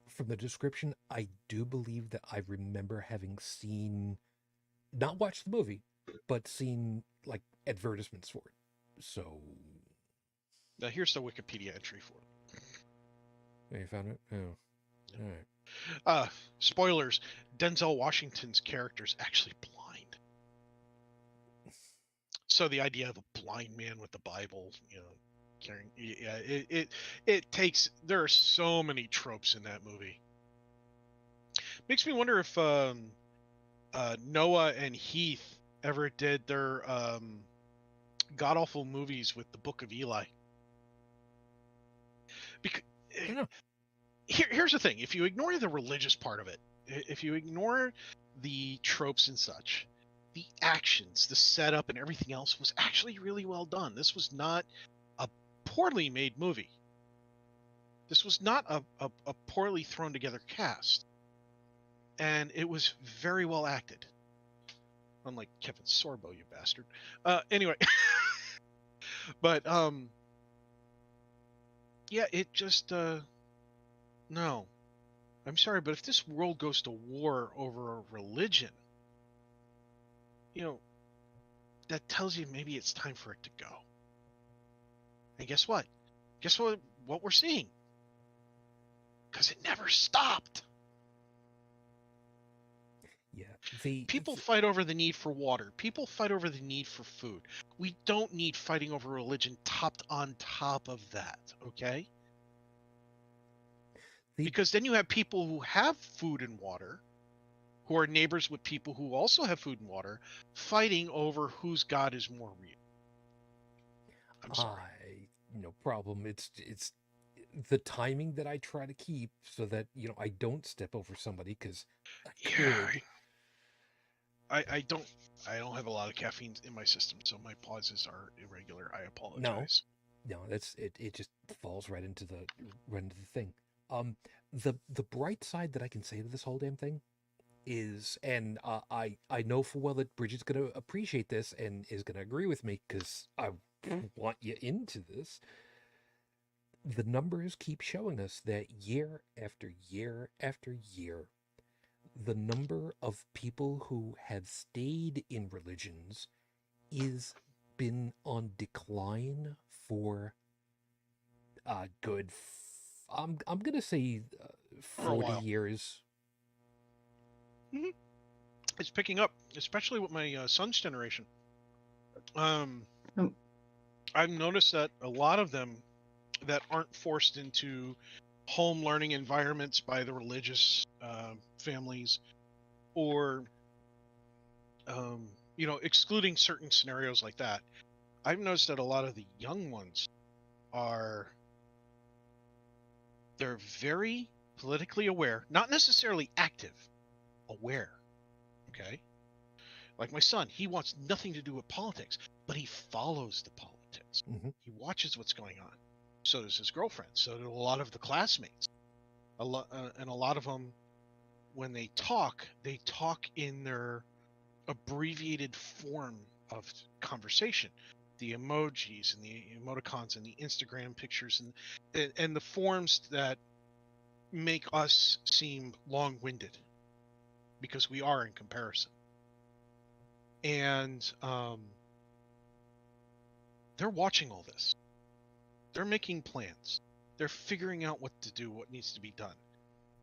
from the description, I do believe that I remember having seen, not watched the movie, but seen like advertisements for it. So. Now here's the Wikipedia entry for it. Oh, you found it? Oh. All right. Spoilers. Denzel Washington's character is actually blind. So the idea of a blind man with the Bible, you know, carrying, it takes, there are so many tropes in that movie. Makes me wonder if Noah and Heath ever did their god-awful movies with the Book of Eli. Because I don't know. Here's the thing. If you ignore the religious part of it, if you ignore the tropes and such, the actions, the setup, and everything else was actually really well done. This was not a poorly made movie. This was not a poorly thrown together cast. And it was very well acted. Unlike Kevin Sorbo, you bastard. Anyway. But, yeah, it just, no. I'm sorry, but if this world goes to war over a religion, you know, that tells you maybe it's time for it to go. And guess what? Guess what we're seeing? Because it never stopped. Yeah. People fight over the need for water. People fight over the need for food. We don't need fighting over religion topped on top of that, okay? Because then you have people who have food and water, who are neighbors with people who also have food and water, fighting over whose God is more real. I'm sorry. No problem. It's the timing that I try to keep so that, I don't step over somebody, because I could. I don't have a lot of caffeine in my system, so my pauses are irregular. I apologize. No, it just falls right into the thing. The bright side that I can say to this whole damn thing is, and I know full well that Brigid's going to appreciate this and is going to agree with me, because I want you into this. The numbers keep showing us that year after year after year, the number of people who have stayed in religions is been on decline for good. I'm gonna say 40 years. Mm-hmm. It's picking up, especially with my son's generation. I've noticed that a lot of them that aren't forced into home learning environments by the religious families, or excluding certain scenarios like that, I've noticed that a lot of the young ones they're very politically aware, not necessarily active, aware. Okay? Like my son, he wants nothing to do with politics, but he follows the politics. Mm-hmm. He watches what's going on. So does his girlfriend. So do a lot of the classmates. And a lot of them, when they talk in their abbreviated form of conversation. The emojis and the emoticons and the Instagram pictures and the forms that make us seem long-winded, because we are in comparison. And they're watching all this. They're making plans. They're figuring out what to do, what needs to be done.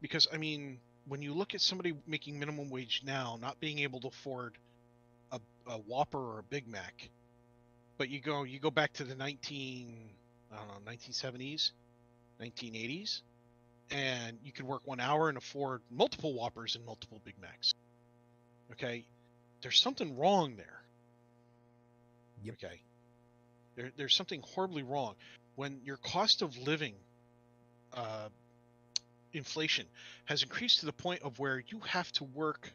Because, I mean, when you look at somebody making minimum wage now, not being able to afford a Whopper or a Big Mac, but you go back to the 1970s, 1980s, and you could work 1 hour and afford multiple Whoppers and multiple Big Macs. Okay? There's something wrong there. Yep. Okay? There's something horribly wrong. When your cost of living inflation has increased to the point of where you have to work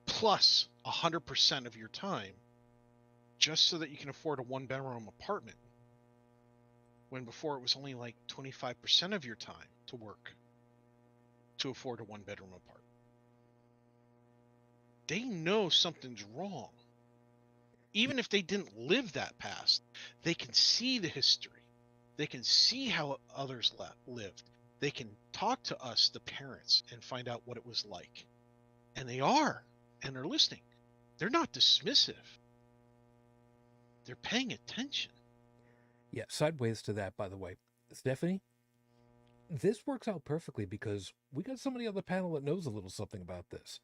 plus 100% of your time just so that you can afford a 1-bedroom apartment, when before it was only like 25% of your time to work to afford a 1-bedroom apartment. They know something's wrong. Even if they didn't live that past, they can see the history. They can see how others lived. They can talk to us, the parents, and find out what it was like. And they are, and they're listening. They're not dismissive. They're paying attention. Yeah, sideways to that, by the way. Stephanie, this works out perfectly because we got somebody on the panel that knows a little something about this.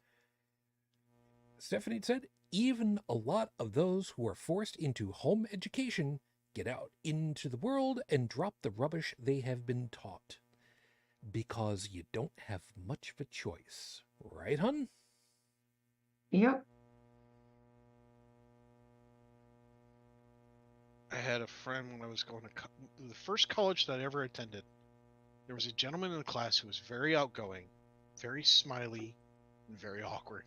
Stephanie said, even a lot of those who are forced into home education get out into the world and drop the rubbish they have been taught. Because you don't have much of a choice. Right, hun? Yep. I had a friend when I was going to the first college that I ever attended. There was a gentleman in the class who was very outgoing, very smiley, and very awkward.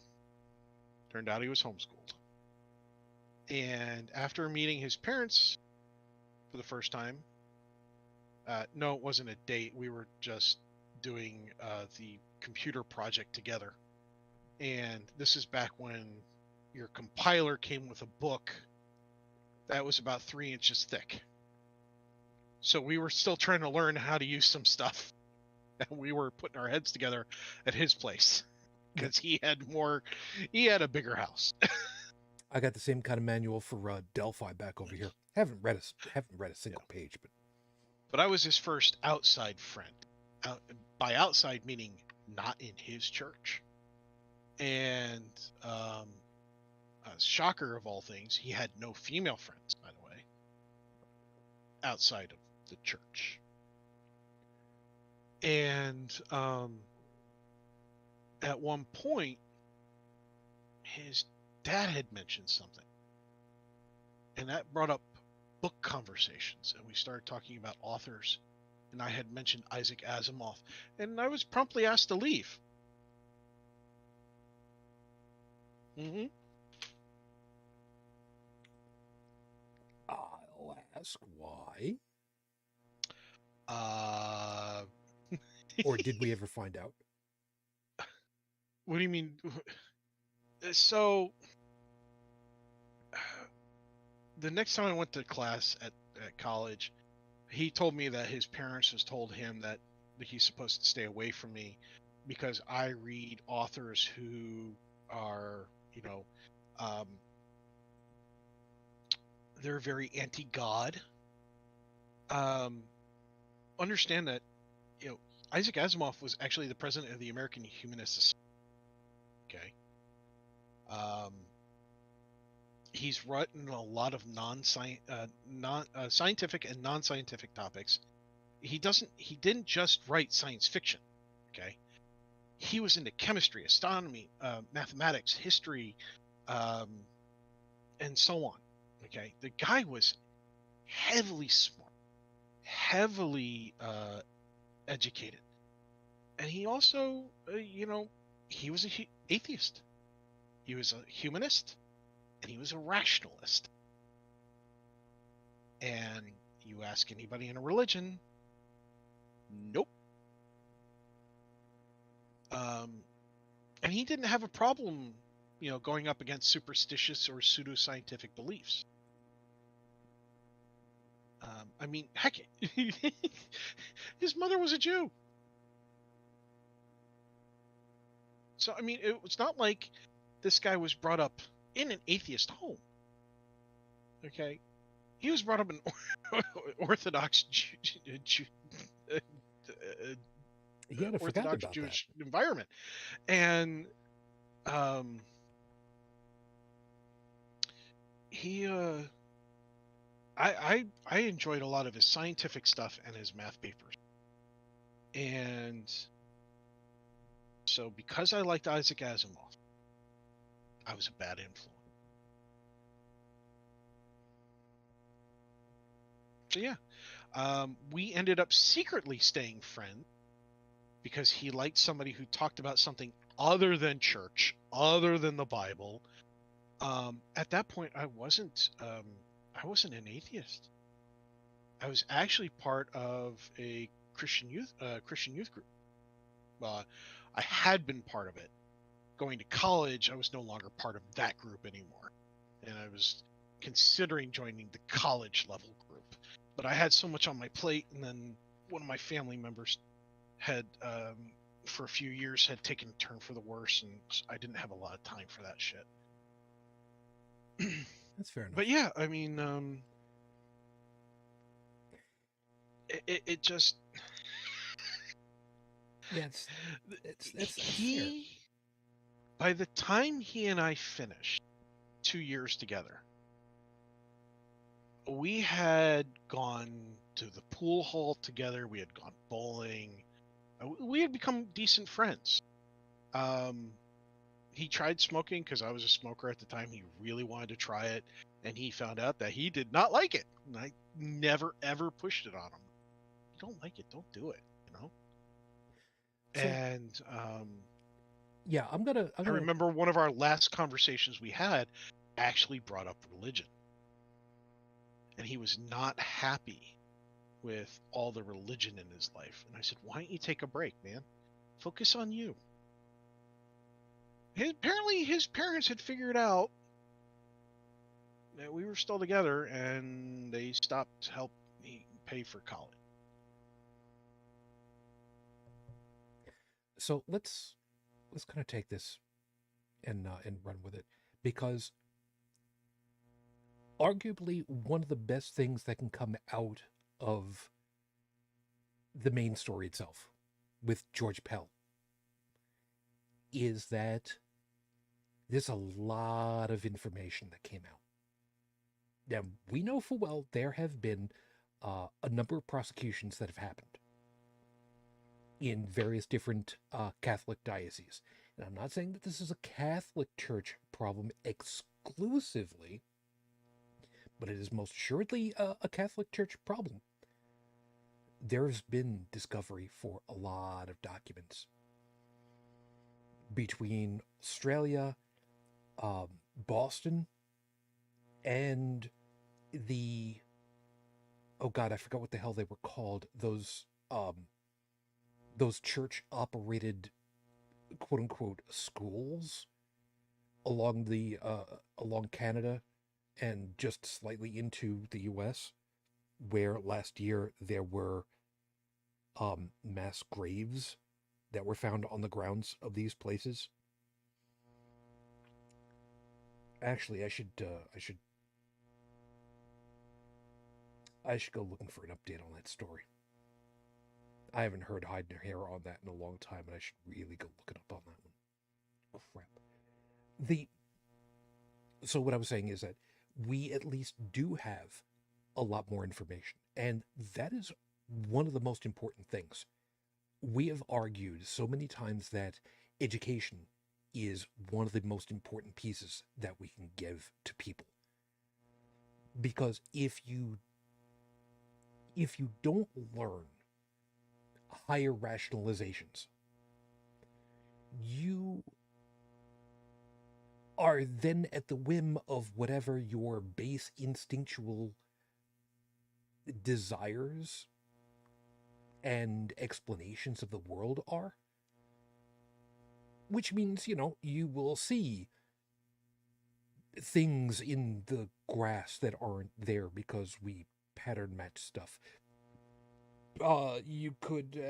Turned out he was homeschooled. And after meeting his parents, for the first time. No, it wasn't a date. We were just doing the computer project together. And this is back when your compiler came with a book that was about 3 inches thick. So we were still trying to learn how to use some stuff. And we were putting our heads together at his place because he had a bigger house. I got the same kind of manual for Delphi back over here. Haven't read a single page, but I was his first outside friend. By outside meaning not in his church. And shocker of all things, he had no female friends, by the way, outside of the church. And at one point, his dad had mentioned something. And that brought up book conversations. And we started talking about authors. And I had mentioned Isaac Asimov. And I was promptly asked to leave. Mm-hmm. I'll ask why. Or did we ever find out? What do you mean? So, the next time I went to class at college, he told me that his parents has told him that he's supposed to stay away from me because I read authors who are, they're very anti-God. Understand that, Isaac Asimov was actually the president of the American Humanist Society. Okay. He's written a lot of scientific and non-scientific topics. He didn't just write science fiction. Okay. He was into chemistry, astronomy, mathematics, history, and so on. Okay. The guy was heavily smart, heavily educated. And he also, he was an atheist. He was a humanist. And he was a rationalist. And you ask anybody in a religion, nope. And he didn't have a problem, going up against superstitious or pseudoscientific beliefs. I mean, heck, his mother was a Jew. So, I mean, it's not like this guy was brought up in an atheist home. Okay? He was brought up in Orthodox Orthodox Jewish environment. And I enjoyed a lot of his scientific stuff and his math papers. And so because I liked Isaac Asimov, I was a bad influence. So yeah, we ended up secretly staying friends because he liked somebody who talked about something other than church, other than the Bible. At that point, I wasn't an atheist. I was actually part of a Christian youth group. I had been part of it. Going to college, I was no longer part of that group anymore, and I was considering joining the college level group. But I had so much on my plate, and then one of my family members had, for a few years, had taken a turn for the worse, and I didn't have a lot of time for that shit. That's fair enough. But yeah, I mean, it just... Yeah, it's fair. By the time he and I finished 2 years together, we had gone to the pool hall together. We had gone bowling. We had become decent friends. He tried smoking because I was a smoker at the time. He really wanted to try it, and he found out that he did not like it. And I never, ever pushed it on him. You don't like it, don't do it, So, and yeah, I remember one of our last conversations we had actually brought up religion. and he was not happy with all the religion in his life. And I said, why don't you take a break, man? Focus on you. Apparently, his parents had figured out that we were still together, and they stopped helping me pay for college. So let's kind of take this and run with it, because arguably one of the best things that can come out of the main story itself with George Pell is that there's a lot of information that came out. Now, we know full well there have been a number of prosecutions that have happened in various different Catholic dioceses. And I'm not saying that this is a Catholic Church problem exclusively, but it is most assuredly a Catholic Church problem. There's been discovery for a lot of documents between Australia, Boston, and the, oh God, I forgot what the hell they were called. Those church-operated, quote-unquote, schools along the along Canada and just slightly into the U.S., where last year there were mass graves that were found on the grounds of these places. Actually, I should go looking for an update on that story. I haven't heard hide nor hair on that in a long time, and I should really go look it up on that one. Crap. So what I was saying is that we at least do have a lot more information, and that is one of the most important things. We have argued so many times that education is one of the most important pieces that we can give to people. Because if you don't learn higher rationalizations, you are then at the whim of whatever your base instinctual desires and explanations of the world are. Which means, you will see things in the grass that aren't there because we pattern match stuff. You could,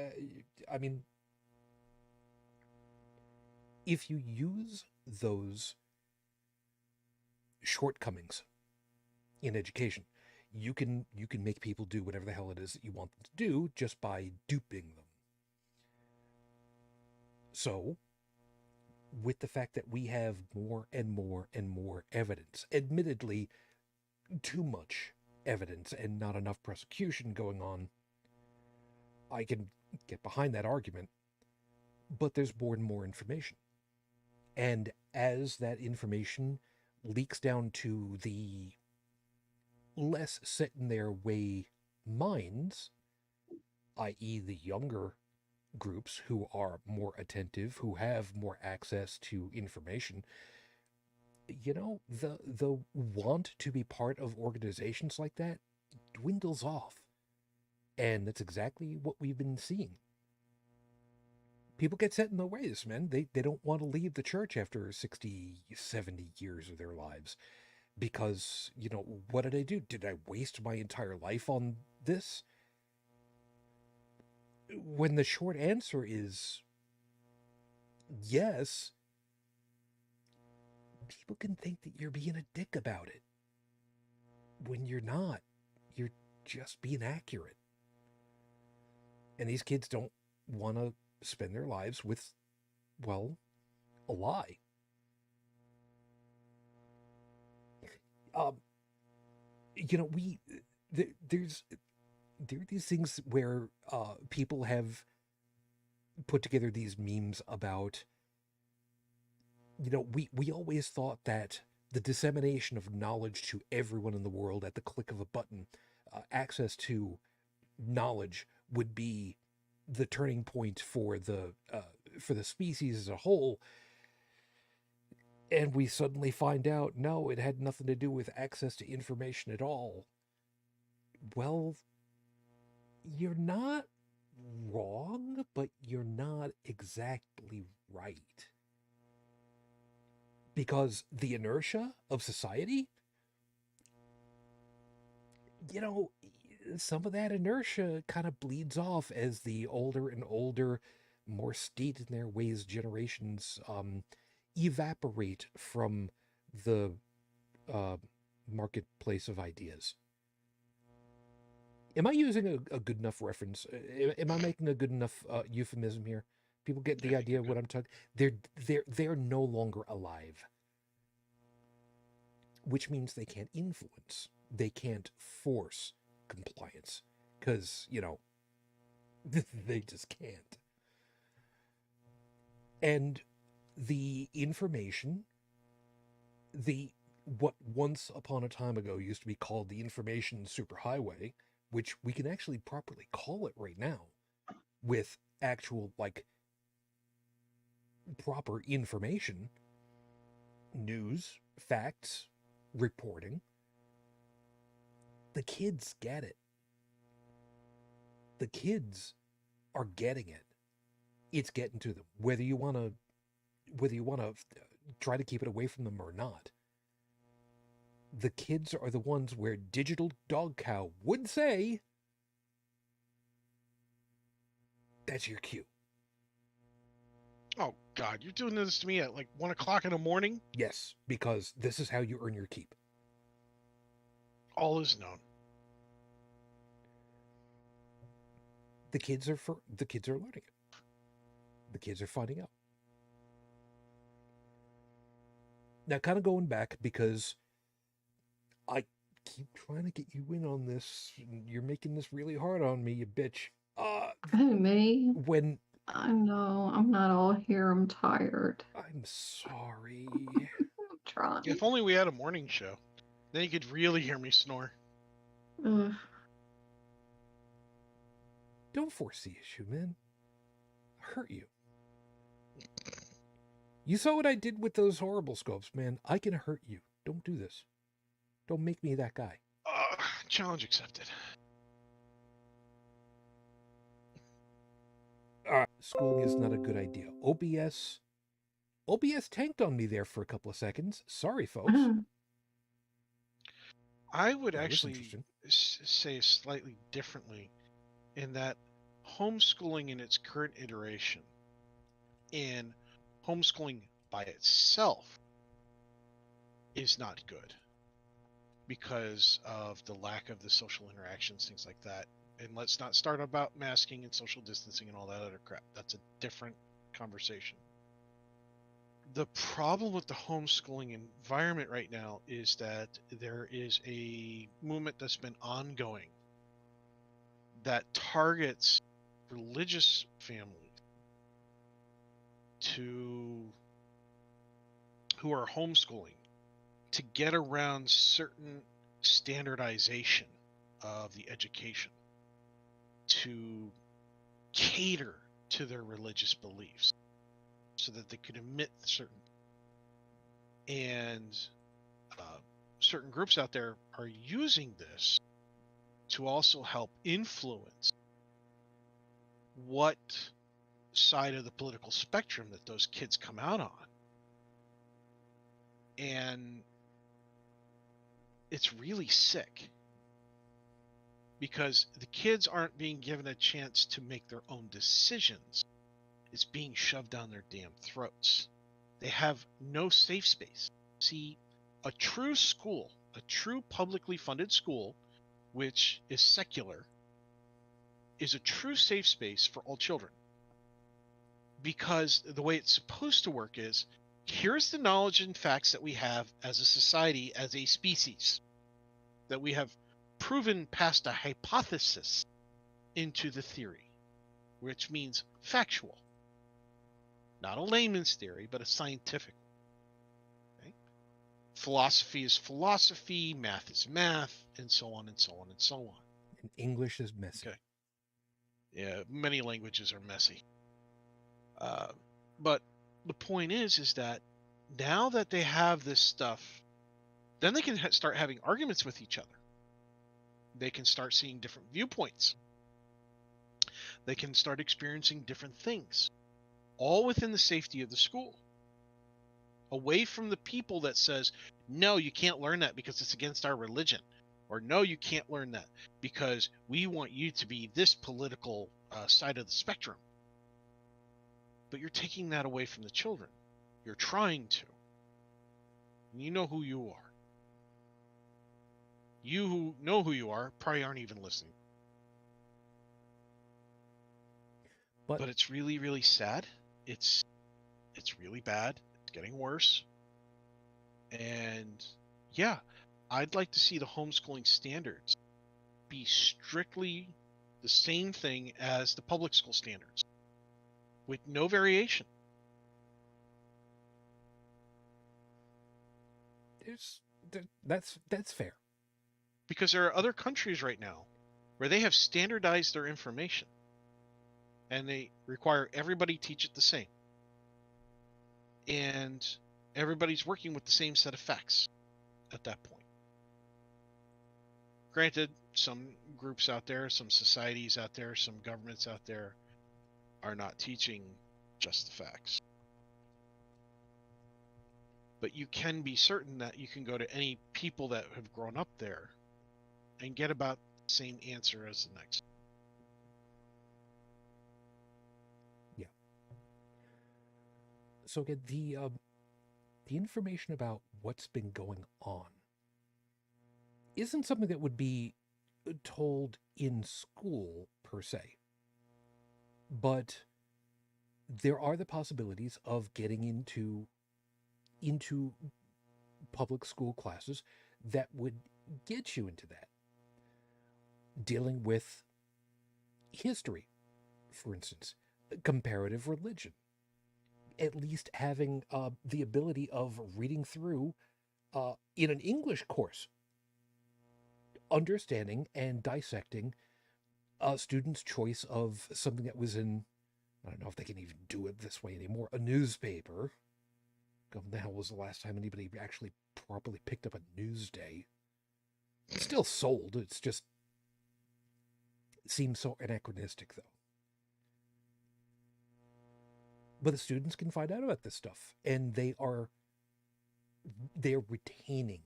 if you use those shortcomings in education, you can make people do whatever the hell it is that you want them to do just by duping them. So, with the fact that we have more and more and more evidence, admittedly too much evidence and not enough prosecution going on, I can get behind that argument, but there's more and more information. And as that information leaks down to the less set in their way minds, i.e. the younger groups who are more attentive, who have more access to information, the want to be part of organizations like that dwindles off. And that's exactly what we've been seeing. People get set in their ways, man. They don't want to leave the church after 60, 70 years of their lives. Because, what did I do? Did I waste my entire life on this? When the short answer is yes, people can think that you're being a dick about it. When you're not. You're just being accurate. And these kids don't want to spend their lives with, well, a lie. There are these things where people have put together these memes about, we always thought that the dissemination of knowledge to everyone in the world at the click of a button, access to knowledge would be the turning point for the species as a whole. And we suddenly find out, no, it had nothing to do with access to information at all. Well, you're not wrong, but you're not exactly right. Because the inertia of society, you know, some of that inertia kind of bleeds off as the older and older, more staid in their ways generations evaporate from the uh, marketplace of ideas. Am I using a good enough reference? Am I making a good enough euphemism here? People get I the think idea you're of what good. I'm talking. They're no longer alive, which means they can't influence. They can't force compliance because they just can't. And the information, the what once upon a time ago used to be called the information superhighway, which we can actually properly call it right now with actual like proper information, news, facts, reporting. The kids get it. The kids are getting it. It's getting to them. Whether you want to try to keep it away from them or not. The kids are the ones where digital dog cow would say, that's your cue. Oh God, you're doing this to me at like 1 o'clock in the morning. Yes, because this is how you earn your keep. All is known. The kids are learning it. The kids are finding out. Now, kind of going back because I keep trying to get you in on this. You're making this really hard on me, you bitch. Me? When I know. I'm not all here. I'm tired. I'm sorry. I'm trying. If only we had a morning show, then you could really hear me snore. Ugh. Don't force the issue, man. I hurt you. You saw what I did with those horrible scopes, man. I can hurt you. Don't do this. Don't make me that guy. Challenge accepted. All right, schooling is not a good idea. OBS tanked on me there for a couple of seconds. Sorry, folks. I would That was actually interesting. say slightly differently in that homeschooling in its current iteration and homeschooling by itself is not good because of the lack of the social interactions, things like that. And let's not start about masking and social distancing and all that other crap. That's a different conversation. The problem with the homeschooling environment right now is that there is a movement that's been ongoing that targets religious families who are homeschooling to get around certain standardization of the education to cater to their religious beliefs so that they could emit certain and certain groups out there are using this to also help influence what side of the political spectrum that those kids come out on. And it's really sick because the kids aren't being given a chance to make their own decisions. It's being shoved down their damn throats. They have no safe space. See, a true school, a true publicly funded school, which is secular, is a true safe space for all children. Because the way it's supposed to work is, here's the knowledge and facts that we have as a society, as a species, that we have proven past a hypothesis into the theory, which means factual. Not a layman's theory, but a scientific. Okay? Philosophy is philosophy, math is math, and so on and so on and so on. And English is messy. Okay. Yeah, many languages are messy. But the point is that now that they have this stuff, then they can start having arguments with each other. They can start seeing different viewpoints. They can start experiencing different things, all within the safety of the school. Away from the people that says, no, you can't learn that because it's against our religion. Or no, you can't learn that because we want you to be this political side of the spectrum. But you're taking that away from the children. You're trying to. And you know who you are. You who know who you are probably aren't even listening. But it's really, really sad. It's really bad. It's getting worse. And yeah, I'd like to see the homeschooling standards be strictly the same thing as the public school standards, with no variation. That's fair. Because there are other countries right now where they have standardized their information and they require everybody teach it the same. And everybody's working with the same set of facts at that point. Granted, some groups out there, some societies out there, some governments out there are not teaching just the facts. But you can be certain that you can go to any people that have grown up there and get about the same answer as the next. Yeah. So again, the information about what's been going on isn't something that would be told in school per se, but there are the possibilities of getting into public school classes that would get you into that. Dealing with history, for instance, comparative religion, at least having the ability of reading through in an English course, understanding and dissecting a student's choice of something that was in, I don't know if they can even do it this way anymore, a newspaper. When the hell was the last time anybody actually properly picked up a Newsday? It's still sold. It's just, it seems so anachronistic, though. But the students can find out about this stuff, and they're retaining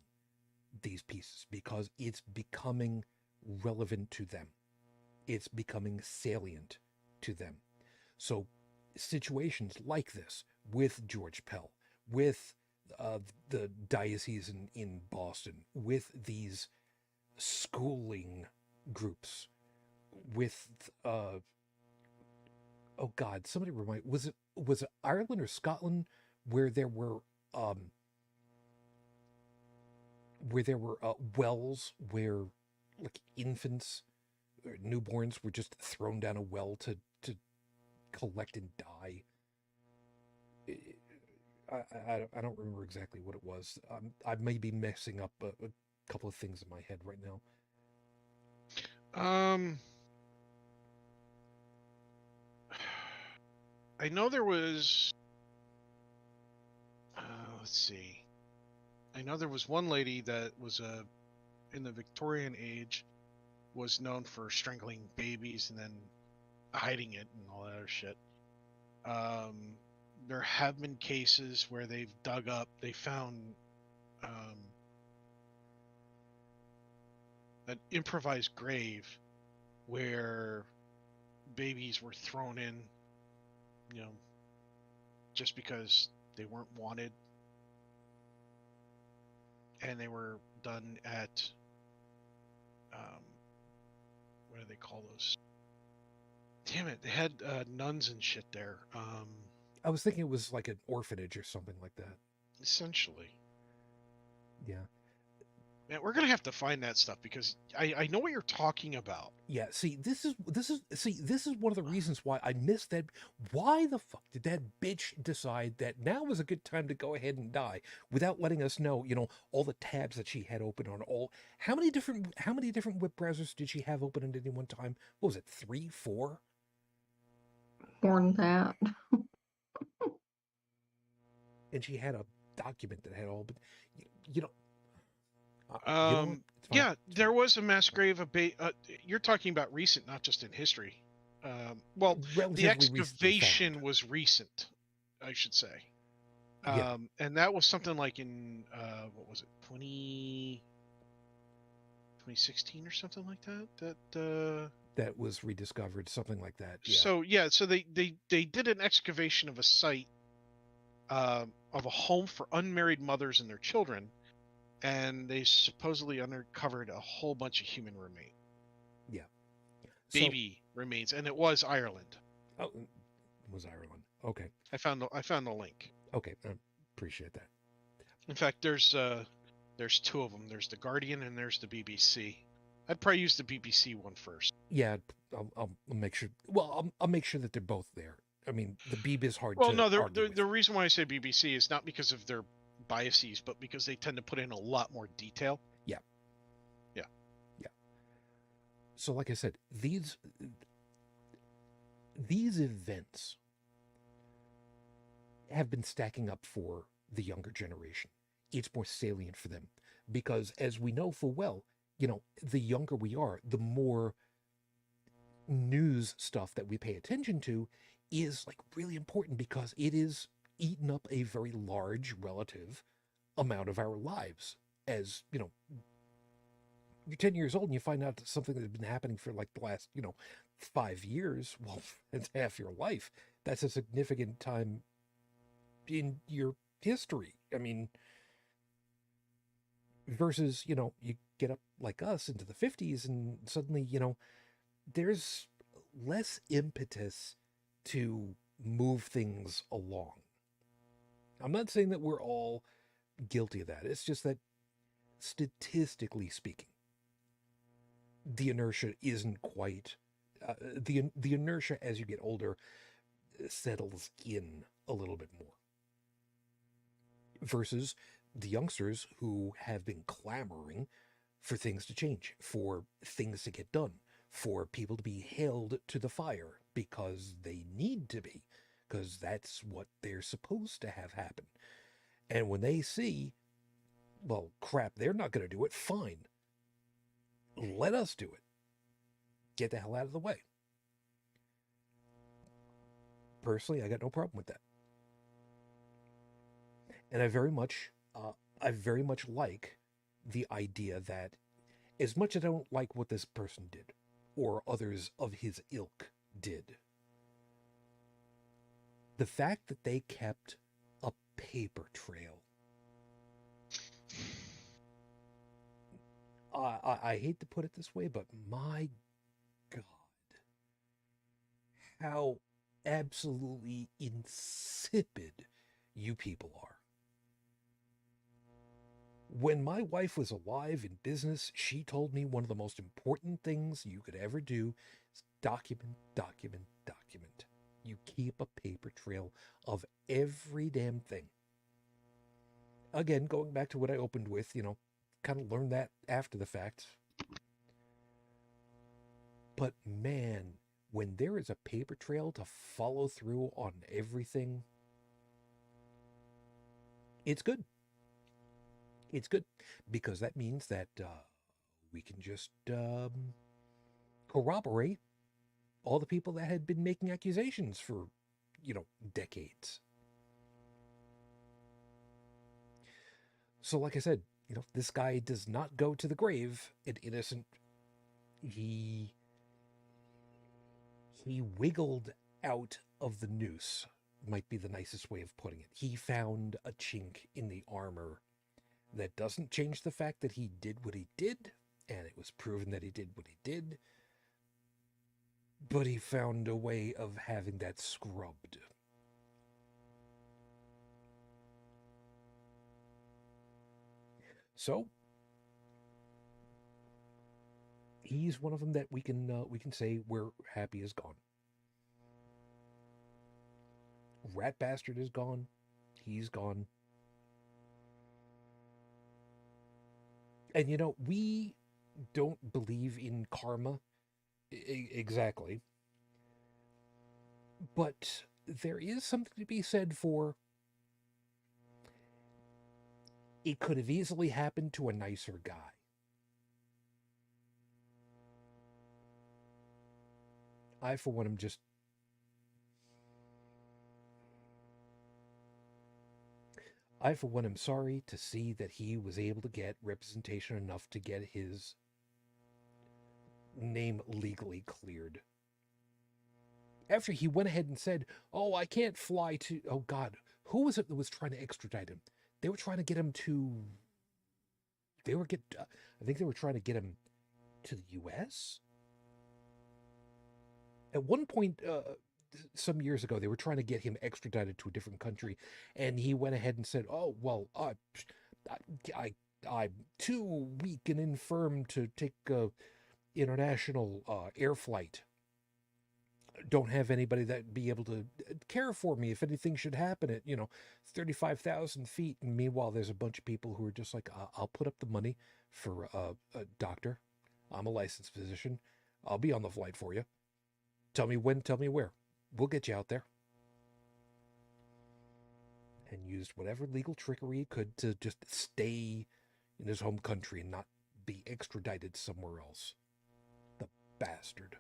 these pieces because it's becoming relevant to them. It's becoming salient to them. So situations like this with George Pell, with the diocese in Boston, with these schooling groups, with oh God, somebody remind, was it Ireland or Scotland where there were wells where like infants or newborns were just thrown down a well to collect and die. I don't remember exactly what it was. I may be messing up a couple of things in my head right now. I know there was. Let's see. I know there was one lady that was in the Victorian age, was known for strangling babies and then hiding it and all that other shit. There have been cases where they've dug up, they found an improvised grave where babies were thrown in, just because they weren't wanted. And they were done at, what do they call those? Damn it, they had nuns and shit there. I was thinking it was like an orphanage or something like that. Essentially. Yeah. Man, we're gonna have to find that stuff because I know what you're talking about. Yeah, see, this is one of the reasons why I missed that. Why the fuck did that bitch decide that now was a good time to go ahead and die without letting us know, all the tabs that she had open on how many different web browsers did she have open at any one time? What was it, 3, 4? More than that. And she had a document that had all, but It's fine. Yeah, there was a mass grave. You're talking about recent, not just in history. Well, the Relatively recently excavation found. was recent, I should say. Yeah. And that was something like in, what was it, 2016 or something like that? That was rediscovered, something like that. Yeah. So, yeah, so they did an excavation of a site of a home for unmarried mothers and their children, and they supposedly uncovered a whole bunch of human remains. Yeah. Baby remains, and it was Ireland. Oh, it was Ireland. Okay. I found the link. Okay. I appreciate that. In fact, there's two of them. There's the Guardian and there's the BBC. I'd probably use the BBC one first. Yeah, I'll make sure. Well, I'll make sure that they're both there. I mean, the Beeb is hard Well, to no, argue with. the reason why I say BBC is not because of their biases, but because they tend to put in a lot more detail. Yeah. Yeah. Yeah. So, like I said, these events have been stacking up for the younger generation. It's more salient for them because, as we know full well, the younger we are, the more news stuff that we pay attention to is like really important because it is eaten up a very large relative amount of our lives. As you're 10 years old and you find out that something that's been happening for like the last 5 years, well, it's half your life. That's a significant time in your history. I mean, versus you get up like us into the 50s and suddenly there's less impetus to move things along. I'm not saying that we're all guilty of that. It's just that statistically speaking, the inertia isn't quite the inertia as you get older settles in a little bit more versus the youngsters who have been clamoring for things to change, for things to get done, for people to be held to the fire because they need to be, because that's what they're supposed to have happen. And when they see, well, crap, they're not going to do it, fine. Let us do it. Get the hell out of the way. Personally, I got no problem with that. And I very much like the idea that as much as I don't like what this person did or others of his ilk did, the fact that they kept a paper trail. I hate to put it this way, but my God, how absolutely insipid you people are. When my wife was alive in business, she told me one of the most important things you could ever do is document. You keep a paper trail of every damn thing. Again, going back to what I opened with, kind of learned that after the fact. But man, when there is a paper trail to follow through on everything, it's good. It's good because that means that we can just corroborate all the people that had been making accusations for, decades. So, like I said, this guy does not go to the grave an innocent. He wiggled out of the noose, might be the nicest way of putting it. He found a chink in the armor. That doesn't change the fact that he did what he did, and it was proven that he did what he did. But he found a way of having that scrubbed. So he's one of them that we can say we're happy is gone. Rat Bastard is gone. He's gone. And we don't believe in karma exactly. But there is something to be said for it could have easily happened to a nicer guy. I, for one, am just. I, for one, am sorry to see that he was able to get representation enough to get his name legally cleared. After he went ahead and said, "Oh, I can't fly to." Oh God, who was it that was trying to extradite him? They were trying to get him to. I think they were trying to get him to the U.S. At one point, some years ago, they were trying to get him extradited to a different country, and he went ahead and said, "Oh, well, I'm too weak and infirm to take international air flight. Don't have anybody that be able to care for me if anything should happen at 35,000 feet." And meanwhile, there's a bunch of people who are just like, "I'll put up the money for a doctor. I'm a licensed physician. I'll be on the flight for you. Tell me when, tell me where. We'll get you out there." And used whatever legal trickery he could to just stay in his home country and not be extradited somewhere else. The bastard.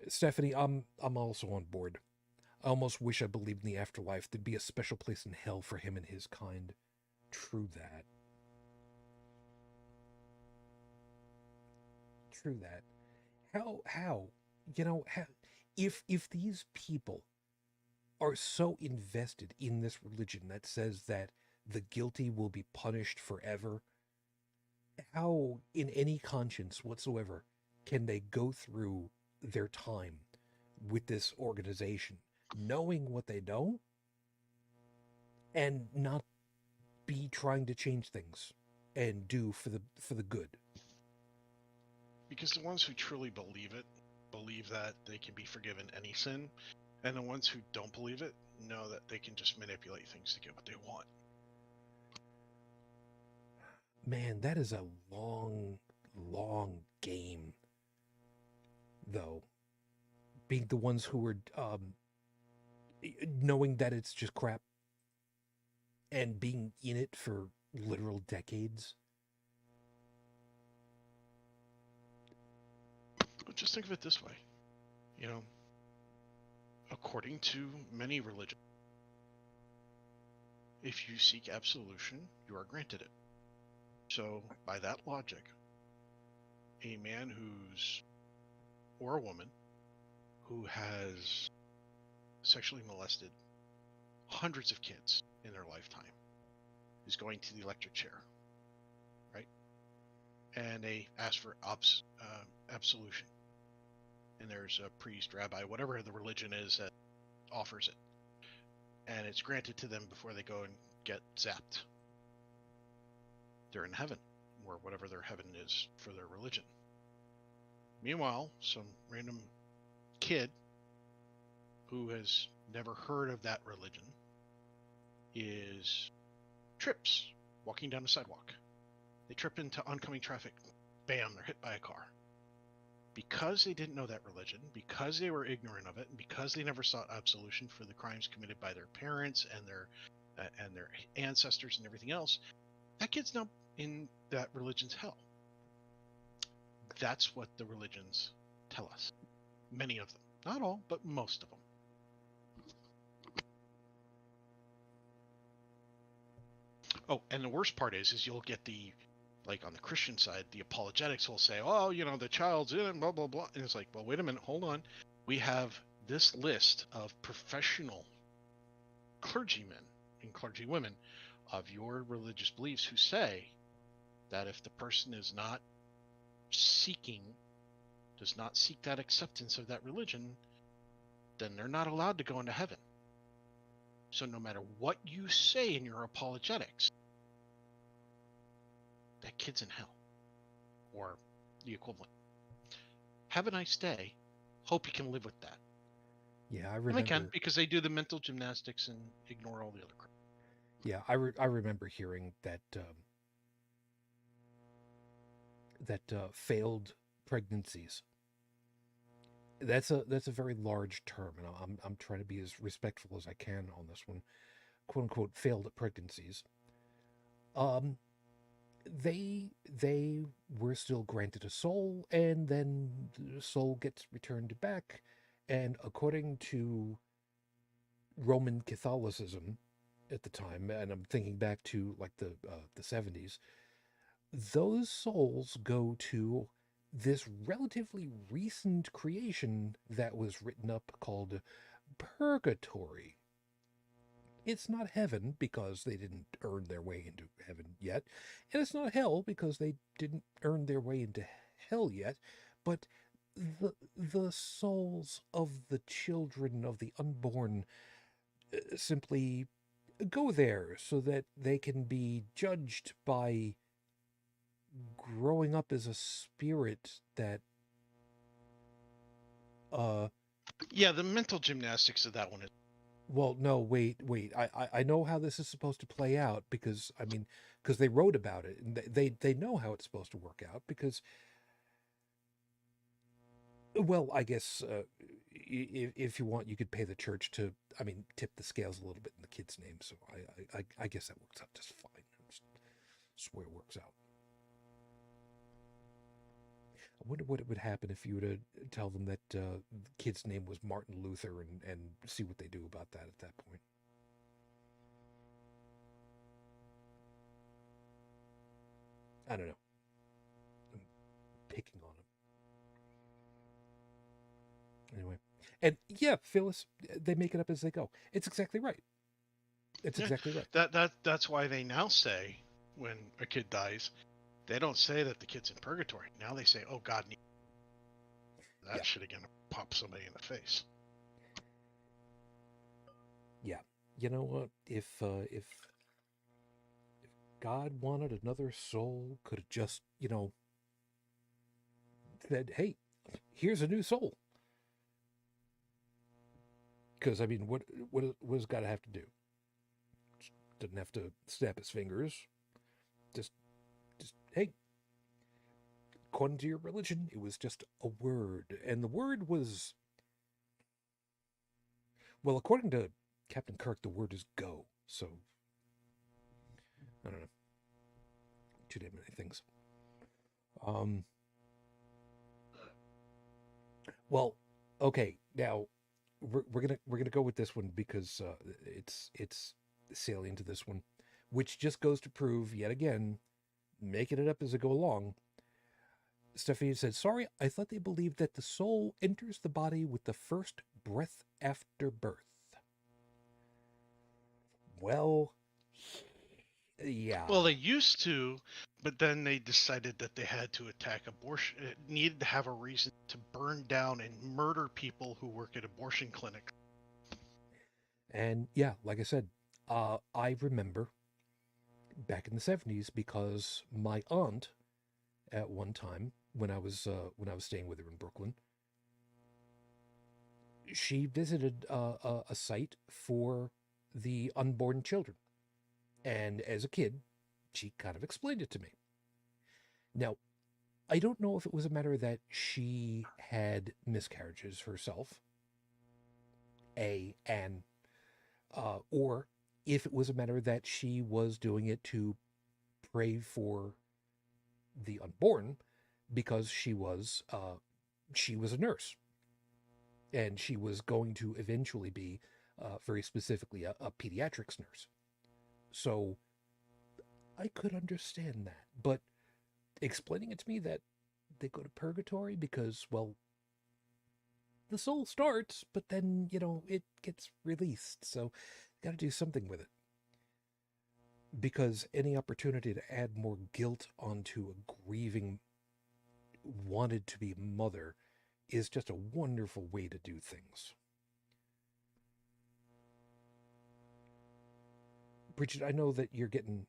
Stephanie, I'm also on board. I almost wish I believed in the afterlife. There'd be a special place in hell for him and his kind. True that. True that. How? If these people are so invested in this religion that says that the guilty will be punished forever, how, in any conscience whatsoever, can they go through their time with this organization, knowing what they know, and not be trying to change things and do for the good? Because the ones who truly believe it believe that they can be forgiven any sin, and the ones who don't believe it know that they can just manipulate things to get what they want. Man, that is a long, long game, though. Being the ones who are knowing that it's just crap and being in it for literal decades. But just think of it this way. According to many religions, if you seek absolution, you are granted it. So, by that logic, a man or a woman who has sexually molested hundreds of kids in their lifetime is going to the electric chair, right? And they ask for absolution. And there's a priest, rabbi, whatever the religion is that offers it. And it's granted to them before they go and get zapped. They're in heaven, or whatever their heaven is for their religion. Meanwhile, some random kid who has never heard of that religion trips walking down a sidewalk. They trip into oncoming traffic. Bam, they're hit by a car. Because they didn't know that religion, because they were ignorant of it, and because they never sought absolution for the crimes committed by their parents and their ancestors and everything else, that kid's now in that religion's hell. That's what the religions tell us. Many of them. Not all, but most of them. Oh, and the worst part is you'll get like on the Christian side, the apologetics will say, "Oh, the child's in it, blah, blah, blah." And it's like, well, wait a minute, hold on. We have this list of professional clergymen and clergywomen of your religious beliefs who say that if the person does not seek that acceptance of that religion, then they're not allowed to go into heaven. So no matter what you say in your apologetics, that kid's in hell, or the equivalent. Have a nice day. Hope you can live with that. Yeah, I remember. And they can, because they do the mental gymnastics and ignore all the other crap. Yeah, I remember hearing that failed pregnancies. That's a very large term, and I'm trying to be as respectful as I can on this one. "Quote unquote" failed pregnancies. they were still granted a soul, and then the soul gets returned back. And according to Roman Catholicism at the time, and I'm thinking back to like the 70s, those souls go to this relatively recent creation that was written up called purgatory. It's not heaven because they didn't earn their way into heaven yet, and it's not hell because they didn't earn their way into hell yet, but the souls of the children of the unborn simply go there so that they can be judged by growing up as a spirit that Yeah, the mental gymnastics of that one is. well, no, wait. I know how this is supposed to play out because I mean, because they wrote about it and they know how it's supposed to work out because, well, I guess if you want, you could pay the church to, I mean, tip the scales a little bit in the kid's name. So I guess that works out just fine. Just the way it works out. I wonder what it would happen if you were to tell them that the kid's name was Martin Luther and see what they do about that at that point. I don't know. I'm picking on him. Anyway. And yeah, Phyllis, they make it up as they go. It's exactly right. It's exactly right. That's why they now say when a kid dies, they don't say that the kid's in purgatory. Now they say, "Oh, God needs that shit again to pop somebody in the face." Yeah, you know what? If God wanted another soul, could have just said, "Hey, here's a new soul." Because I mean, what does God have to do? Doesn't have to snap his fingers. Just hey, according to your religion, it was just a word, and the word was, well, according to Captain Kirk, the word is go. So I don't know, too damn many things. Well, okay, now we're gonna go with this one because it's salient to this one, which just goes to prove yet again, making it up as I go along. Stephanie said, "Sorry, I thought they believed that the soul enters the body with the first breath after birth." Well, yeah. Well, they used to, but then they decided that they had to attack abortion. It needed to have a reason to burn down and murder people who work at abortion clinics. And yeah, like I said, I remember back in the 70s because my aunt at one time when I was staying with her in Brooklyn, she visited a site for the unborn children. And as a kid, she kind of explained it to me. Now, I don't know if it was a matter that she had miscarriages herself, and or if it was a matter that she was doing it to pray for the unborn because she was a nurse and she was going to eventually be very specifically a pediatrics nurse. So I could understand that, but explaining it to me that they go to purgatory because, well, the soul starts, but then, it gets released. So got to do something with it. Because any opportunity to add more guilt onto a grieving, wanted to be mother is just a wonderful way to do things. Brigid, I know that you're getting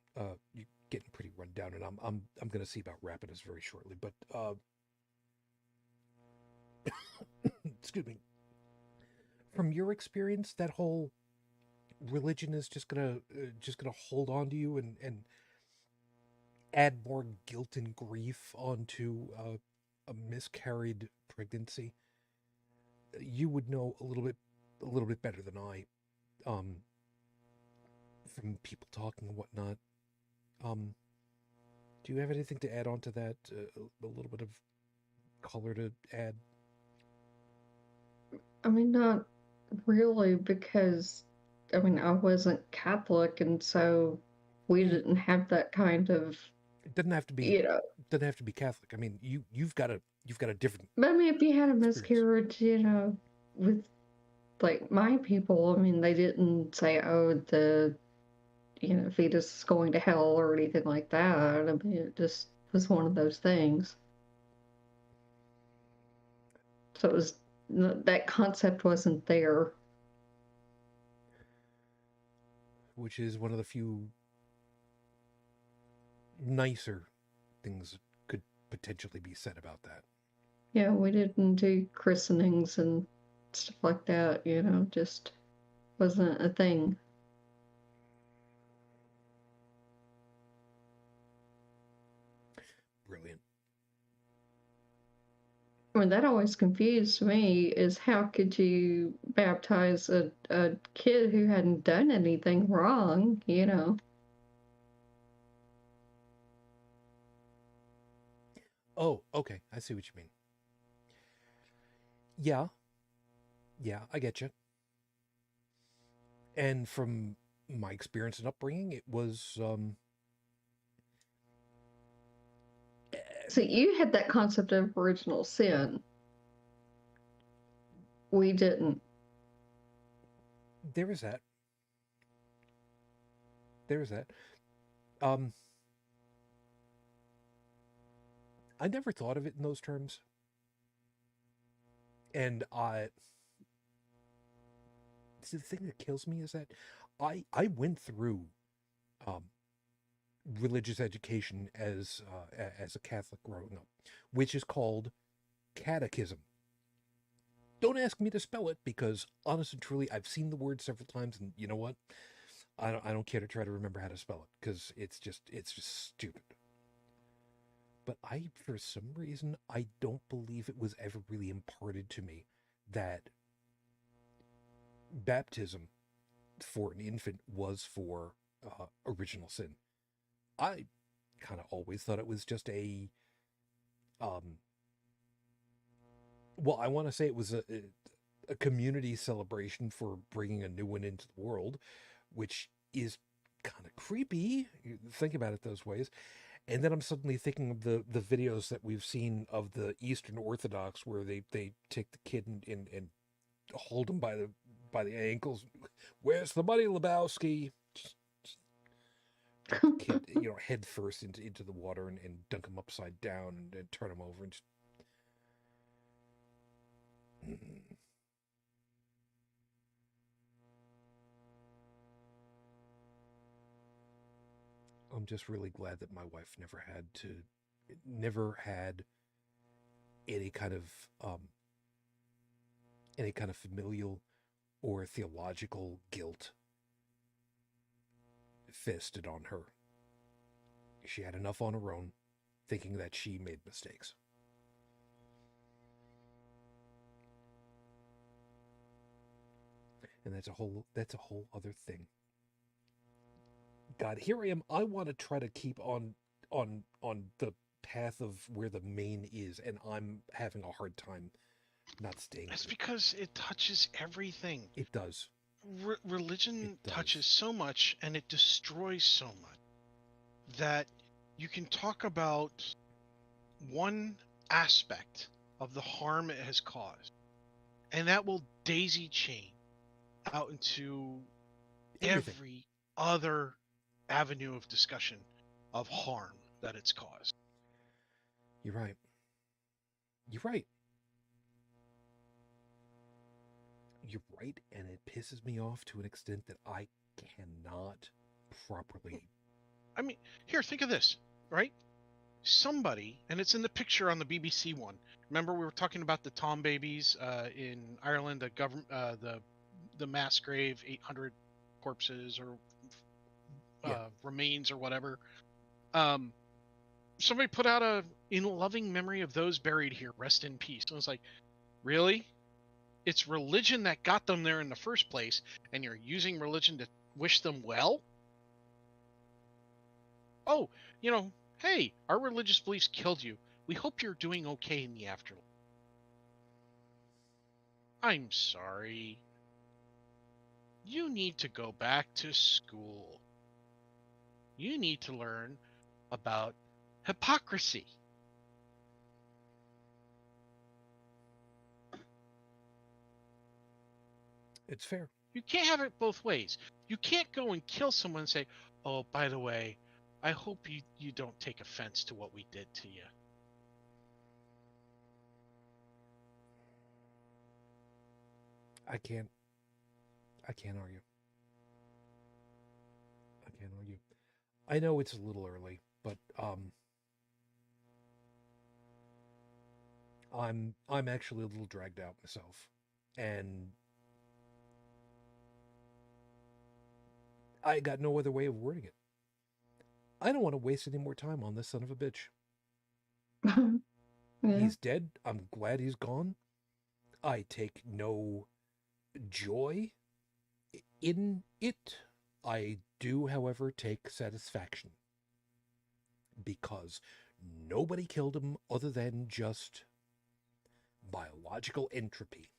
pretty run down, and I'm going to see about wrapping this very shortly. But excuse me. From your experience, that whole religion is just gonna hold on to you and add more guilt and grief onto a miscarried pregnancy. You would know a little bit better than I, um, from people talking and whatnot. Um, Do you have anything to add on to that? A little bit of color to add? I mean, not really, because I mean, I wasn't Catholic, and so we didn't have that kind of, It doesn't have to be. you know. Doesn't have to be Catholic. I mean, you've got a different But I mean, if you had a experience. miscarriage, with like my people, I mean, they didn't say, "Oh, the fetus is going to hell" or anything like that. I mean, it just was one of those things. So it was that concept wasn't there. Which is one of the few nicer things that could potentially be said about that. Yeah, we didn't do christenings and stuff like that. Just wasn't a thing. Brilliant. I mean, that always confused me, is how could you baptize a kid who hadn't done anything wrong, Oh, okay. I see what you mean. Yeah. Yeah, I get you. And from my experience and upbringing, it was So you had that concept of original sin. We didn't. there is that. There is that. Um, I never thought of it in those terms, and the thing that kills me is that I went through um, religious education as a Catholic growing up, which is called catechism. Don't ask me to spell it because, honest and truly, I've seen the word several times, and you know what? I don't care to try to remember how to spell it because it's just stupid. But for some reason, I don't believe it was ever really imparted to me that baptism for an infant was for original sin. I kind of always thought it was just um, well, I want to say it was a community celebration for bringing a new one into the world, which is kind of creepy. You think about it those ways. And then I'm suddenly thinking of the videos that we've seen of the Eastern Orthodox where they take the kid and hold him by the ankles. Where's the money, Lebowski? Just drop the kid, head first into the water and dunk him upside down and turn him over and just. I'm just really glad that my wife never had any kind of familial or theological guilt fisted on her. She had enough on her own, thinking that she made mistakes. And that's a whole other thing. God, here I am. I want to try to keep on the path of where the main is, and I'm having a hard time not staying. It's because it touches everything. It does. Religion touches so much, and it destroys so much that you can talk about one aspect of the harm it has caused, and that will daisy chain out into every other avenue of discussion of harm that it's caused. You're right. You're right. You're right, and it pisses me off to an extent that I cannot properly. I mean, here, think of this, right? Somebody, and it's in the picture on the BBC one. Remember, we were talking about the Tuam babies in Ireland, the government, the mass grave, 800 corpses or remains or whatever. Somebody put out in loving memory of those buried here, rest in peace. And I was like, really? It's religion that got them there in the first place, and you're using religion to wish them well? Oh, Hey, our religious beliefs killed you. We hope you're doing okay in the afterlife. I'm sorry. You need to go back to school. You need to learn about hypocrisy. It's fair. You can't have it both ways. You can't go and kill someone and say, oh, by the way, I hope you don't take offense to what we did to you. I can't argue. I can't argue. I know it's a little early, but I'm actually a little dragged out myself. And I got no other way of wording it. I don't want to waste any more time on this son of a bitch. Yeah. He's dead. I'm glad he's gone. I take no joy in it. I do, however, take satisfaction because nobody killed him other than just biological entropy.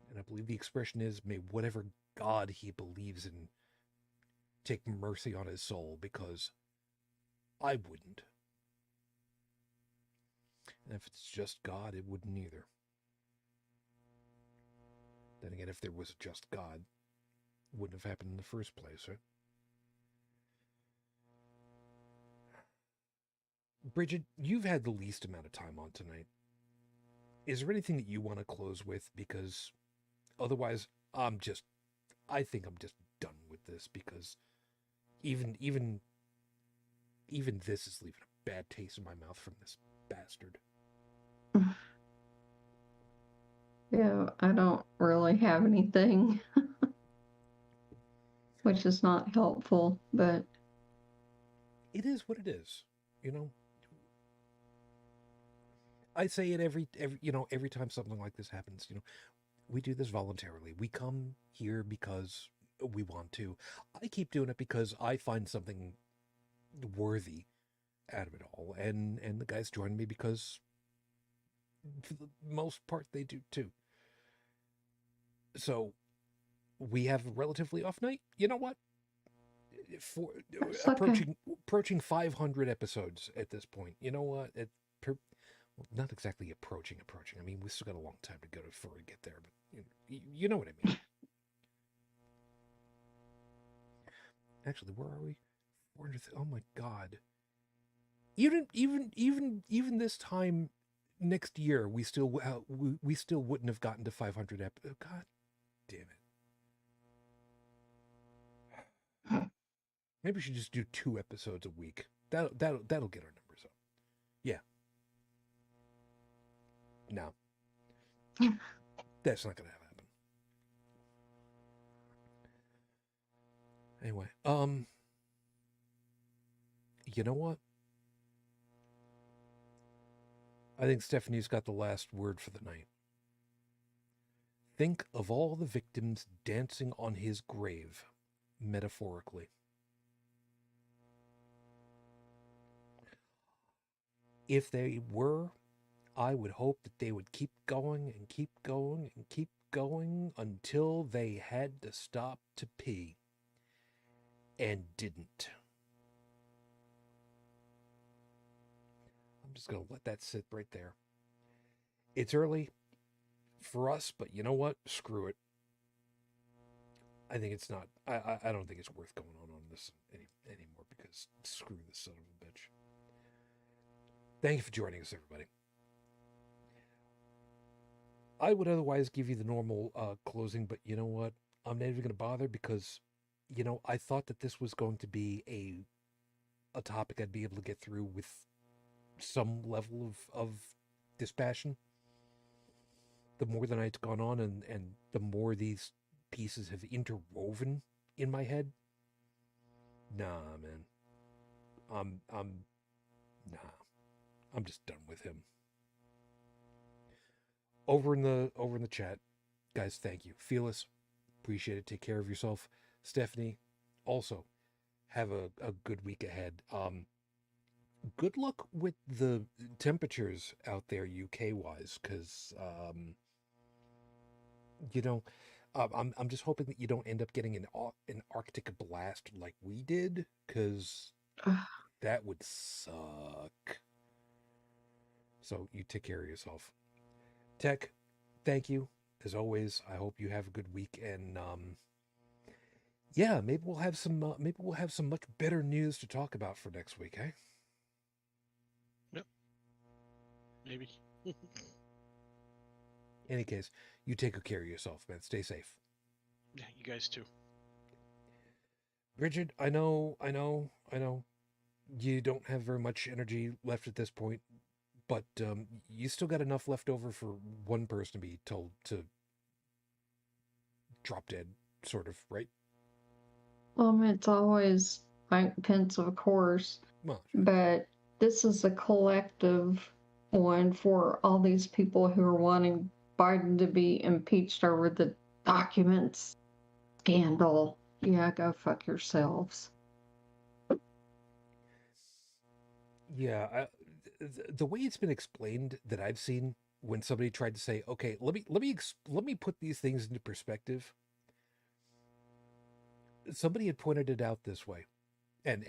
And I believe the expression is, may whatever God he believes in take mercy on his soul, because I wouldn't. And if it's just God, it wouldn't either. Then again, if there was a just God, it wouldn't have happened in the first place, right? Brigid, you've had the least amount of time on tonight. Is there anything that you want to close with? Because otherwise, I think I'm just done with this, because even this is leaving a bad taste in my mouth from this bastard. Yeah, I don't really have anything, which is not helpful, but It is what it is, you know. I say it every time something like this happens. We do this voluntarily. We come here because we want to. I keep doing it because I find something worthy out of it all, and the guys join me because for the most part they do too. So we have a relatively off night. You know what? For it's okay. approaching 500 episodes at this point. You know what? Well, not exactly approaching. I mean, we still got a long time to go before we get there, but you know what I mean. Actually, where are we? 400. Oh my God! Even this time next year, we still wouldn't have gotten to 500 episodes. God damn it! Maybe we should just do 2 episodes a week. That'll get our numbers up. Yeah. No. That's not gonna happen. Anyway, you know what? I think Stephanie's got the last word for the night. Think of all the victims dancing on his grave, metaphorically. If they were, I would hope that they would keep going and keep going and keep going until they had to stop to pee and didn't. I'm just going to let that sit right there. It's early for us, but you know what? Screw it. I think it's not. I don't think it's worth going on this anymore, because screw this son of a bitch. Thank you for joining us, everybody. I would otherwise give you the normal closing, but you know what? I'm not even going to bother, because, I thought that this was going to be a topic I'd be able to get through with some level of dispassion. The more the night's gone on, and the more these pieces have interwoven in my head, nah, man. Nah. I'm just done with him. Over in the chat, guys, thank you. Fearless, appreciate it. Take care of yourself. Stephanie, also have a good week ahead. Good luck with the temperatures out there, UK wise, because you know, I'm just hoping that you don't end up getting an Arctic blast like we did, because that would suck. So you take care of yourself. Tech, thank you as always. I hope you have a good week, and yeah, maybe we'll have some much better news to talk about for next week, eh? Yep. Maybe. In any case, you take good care of yourself, man. Stay safe. Yeah, you guys too. Brigid, I know you don't have very much energy left at this point, but you still got enough left over for one person to be told to drop dead, sort of, right? It's always bank pence, of course, Well, but this is a collective one for all these people who are wanting Biden to be impeached over the documents scandal. Yeah, go fuck yourselves. yeah, the way it's been explained that I've seen when somebody tried to say, "Okay, let me put these things into perspective." Somebody had pointed it out this way, and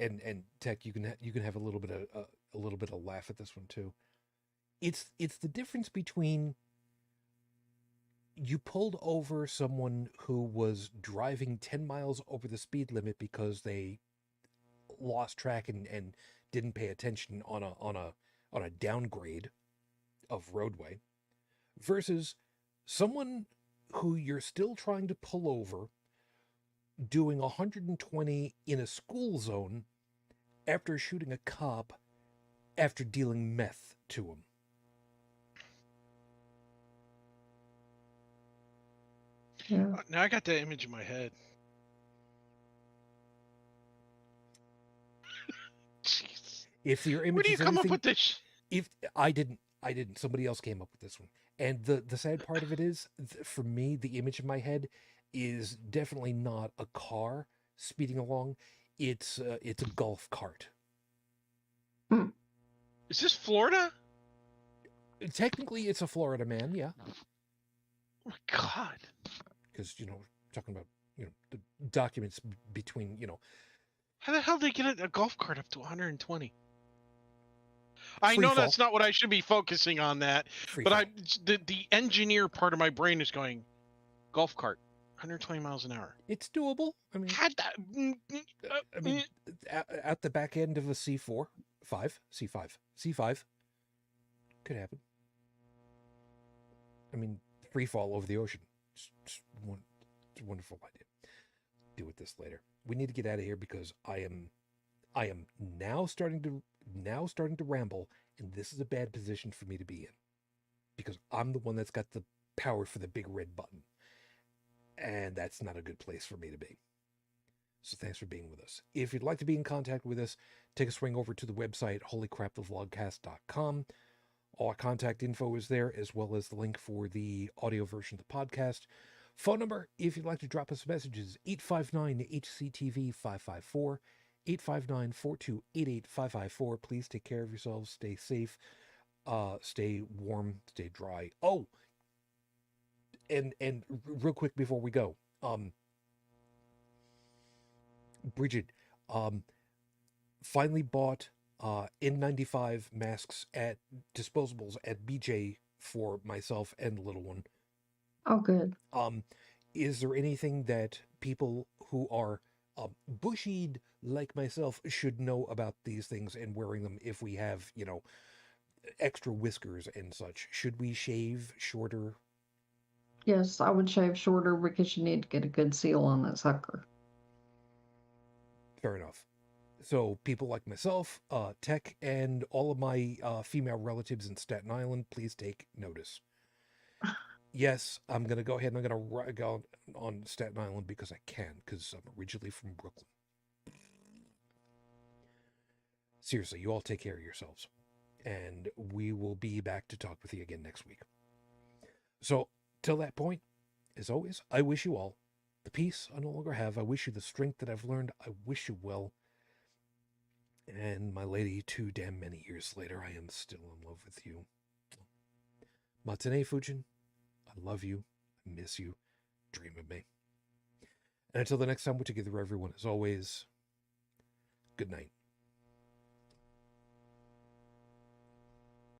Tech, you can have a little bit of a little bit of laugh at this one too. It's the difference between you pulled over someone who was driving 10 miles over the speed limit because they lost track and didn't pay attention on a downgrade of roadway, versus someone who you're still trying to pull over doing 120 in a school zone after shooting a cop after dealing meth to him. Yeah. Now I got that image in my head. Jeez. If your image Where do you is come anything, up with this? if I didn't, somebody else came up with this one. And the sad part of it is, for me, the image in my head is definitely not a car speeding along. It's a golf cart. Is this Florida? Technically, it's a Florida man, yeah, Oh my God. because talking about the documents between How the hell did they get a golf cart up to 120? I free know fall, that's not what I should be focusing on that, free but fall. the engineer part of my brain is going, golf cart, 120 miles an hour. It's doable. I mean, Had that. at the back end of a C4, C5 could happen. I mean, free fall over the ocean. It's a wonderful idea. Deal with this later. We need to get out of here because I am now starting to ramble, and this is a bad position for me to be in because I'm the one that's got the power for the big red button, and that's not a good place for me to be. So thanks for being with us. If you'd like to be in contact with us, take a swing over to the website holycrapthevlogcast.com. All our contact info is there, as well as the link for the audio version of the podcast. Phone number, if you'd like to drop us messages, 859-HCTV-554, 859-4288-554. Please take care of yourselves. Stay safe. Stay warm. Stay dry. Oh, and real quick before we go, Brigid, finally bought N95 masks at disposables at BJ for myself and the little one. Oh, good. Is there anything that people who are bushied like myself should know about these things and wearing them if we have, extra whiskers and such? Should we shave shorter? Yes, I would shave shorter because you need to get a good seal on that sucker. Fair enough. So people like myself, Tech, and all of my female relatives in Staten Island, please take notice. Yes, I'm going to go ahead and I'm going to go on Staten Island because I can, because I'm originally from Brooklyn. Seriously, you all take care of yourselves. And we will be back to talk with you again next week. So, till that point, as always, I wish you all The peace I no longer have. I wish you the strength that I've learned. I wish you well. And my lady, too damn many years later, I am still in love with you. Matane Fujin, I love you. I miss you. Dream of me. And until the next time we're together, everyone, as always, good night.